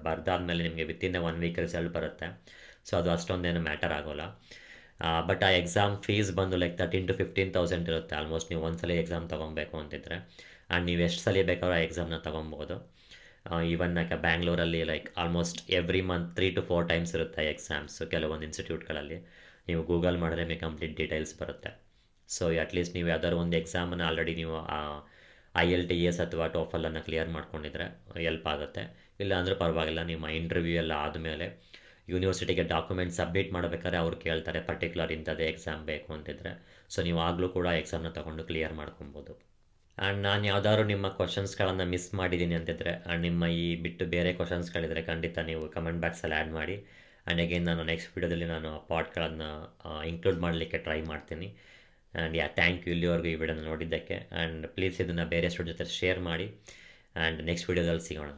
ಬರೆದಾದ್ಮೇಲೆ ನಿಮಗೆ ವಿತಿನ್ 1 week ರಿಸಲ್ಟ್ ಬರುತ್ತೆ. ಸೊ ಅದು ಅಷ್ಟೊಂದೇನು ಮ್ಯಾಟರ್ ಆಗೋಲ್ಲ. ಬಟ್ ಆ ಎಕ್ಸಾಮ್ ಫೀಸ್ ಬಂದು 13,000 to 15,000 ಇರುತ್ತೆ ಆಲ್ಮೋಸ್ಟ್, ನೀವು ಒಂದ್ಸಲ ಎಕ್ಸಾಮ್ ತೊಗೊಬೇಕು ಅಂತಿದ್ರೆ. ಆ್ಯಂಡ್ ನೀವು ಎಷ್ಟು ಸಲ ಬೇಕಾದ್ರೂ ಆ ಎಕ್ಸಾಮ್ನ ತೊಗೊಬೋದು. ಈವನ್ ಯಾಕೆ ಬ್ಯಾಂಗ್ಳೂರಲ್ಲಿ like almost every month 3 to 4 times ಇರುತ್ತೆ ಎಕ್ಸಾಮ್ಸು ಕೆಲವೊಂದು ಇನ್ಸ್ಟಿಟ್ಯೂಟ್ಗಳಲ್ಲಿ. ನೀವು ಗೂಗಲ್ ಮಾಡಿದ್ರೆ ನಿಮಗೆ ಕಂಪ್ಲೀಟ್ ಡೀಟೇಲ್ಸ್ ಬರುತ್ತೆ. ಸೊ ಅಟ್ಲೀಸ್ಟ್ ನೀವು ಯಾವ್ದಾದ್ರು ಒಂದು ಎಕ್ಸಾಮನ್ನು ಆಲ್ರೆಡಿ ನೀವು IELTS ಅಥವಾ ಟೋಫಲನ್ನು ಕ್ಲಿಯರ್ ಮಾಡ್ಕೊಂಡಿದ್ರೆ ಎಲ್ಪ್ ಆಗುತ್ತೆ. ಇಲ್ಲ ಅಂದರೆ ಪರವಾಗಿಲ್ಲ, ನಿಮ್ಮ ಇಂಟರ್ವ್ಯೂ ಎಲ್ಲ ಆದಮೇಲೆ ಯೂನಿವರ್ಸಿಟಿಗೆ ಡಾಕ್ಯುಮೆಂಟ್ ಸಬ್ಮಿಟ್ ಮಾಡಬೇಕಾದ್ರೆ ಅವ್ರು ಕೇಳ್ತಾರೆ ಪರ್ಟಿಕ್ಯುಲರ್ ಇಂಥದ್ದೇ ಎಕ್ಸಾಮ್ ಬೇಕು ಅಂತಿದ್ರೆ. ಸೊ ನೀವು ಆಗಲೂ ಕೂಡ ಎಕ್ಸಾಮ್ನ ತೊಗೊಂಡು ಕ್ಲಿಯರ್ ಮಾಡ್ಕೊಬೋದು. ಆ್ಯಂಡ್ ನಾನು ಯಾವ್ದಾದ್ರು ನಿಮ್ಮ ಕ್ವಶನ್ಸ್ಗಳನ್ನು ಮಿಸ್ ಮಾಡಿದ್ದೀನಿ ಅಂತಿದ್ರೆ ಆ್ಯಂಡ್ ನಿಮ್ಮ ಈ ಬಿಟ್ಟು ಬೇರೆ ಕ್ವಶನ್ಸ್ಗಳಿದ್ರೆ ಖಂಡಿತ ನೀವು ಕಮೆಂಟ್ ಬಾಕ್ಸಲ್ಲಿ ಆ್ಯಡ್ ಮಾಡಿ. ಆ್ಯಂಡ್ ಅಗೇನ್ ನಾನು ನೆಕ್ಸ್ಟ್ ವೀಡಿಯೋದಲ್ಲಿ ನಾನು ಪಾರ್ಟ್ಗಳನ್ನು ಇನ್ಕ್ಲೂಡ್ ಮಾಡಲಿಕ್ಕೆ ಟ್ರೈ ಮಾಡ್ತೀನಿ. ಆ್ಯಂಡ್ ಥ್ಯಾಂಕ್ ಯು ಇಲ್ಲಿವರೆಗೂ ಈ ವಿಡಿಯೋನ ನೋಡಿದ್ದಕ್ಕೆ. ಆ್ಯಂಡ್ ಪ್ಲೀಸ್ ಇದನ್ನು ಬೇರೆ ಸ್ಟೂಡೆಂಟ್ ಜೊತೆ ಶೇರ್ ಮಾಡಿ. ಆ್ಯಂಡ್ ನೆಕ್ಸ್ಟ್ ವೀಡಿಯೋದಲ್ಲಿ ಸಿಗೋಣ.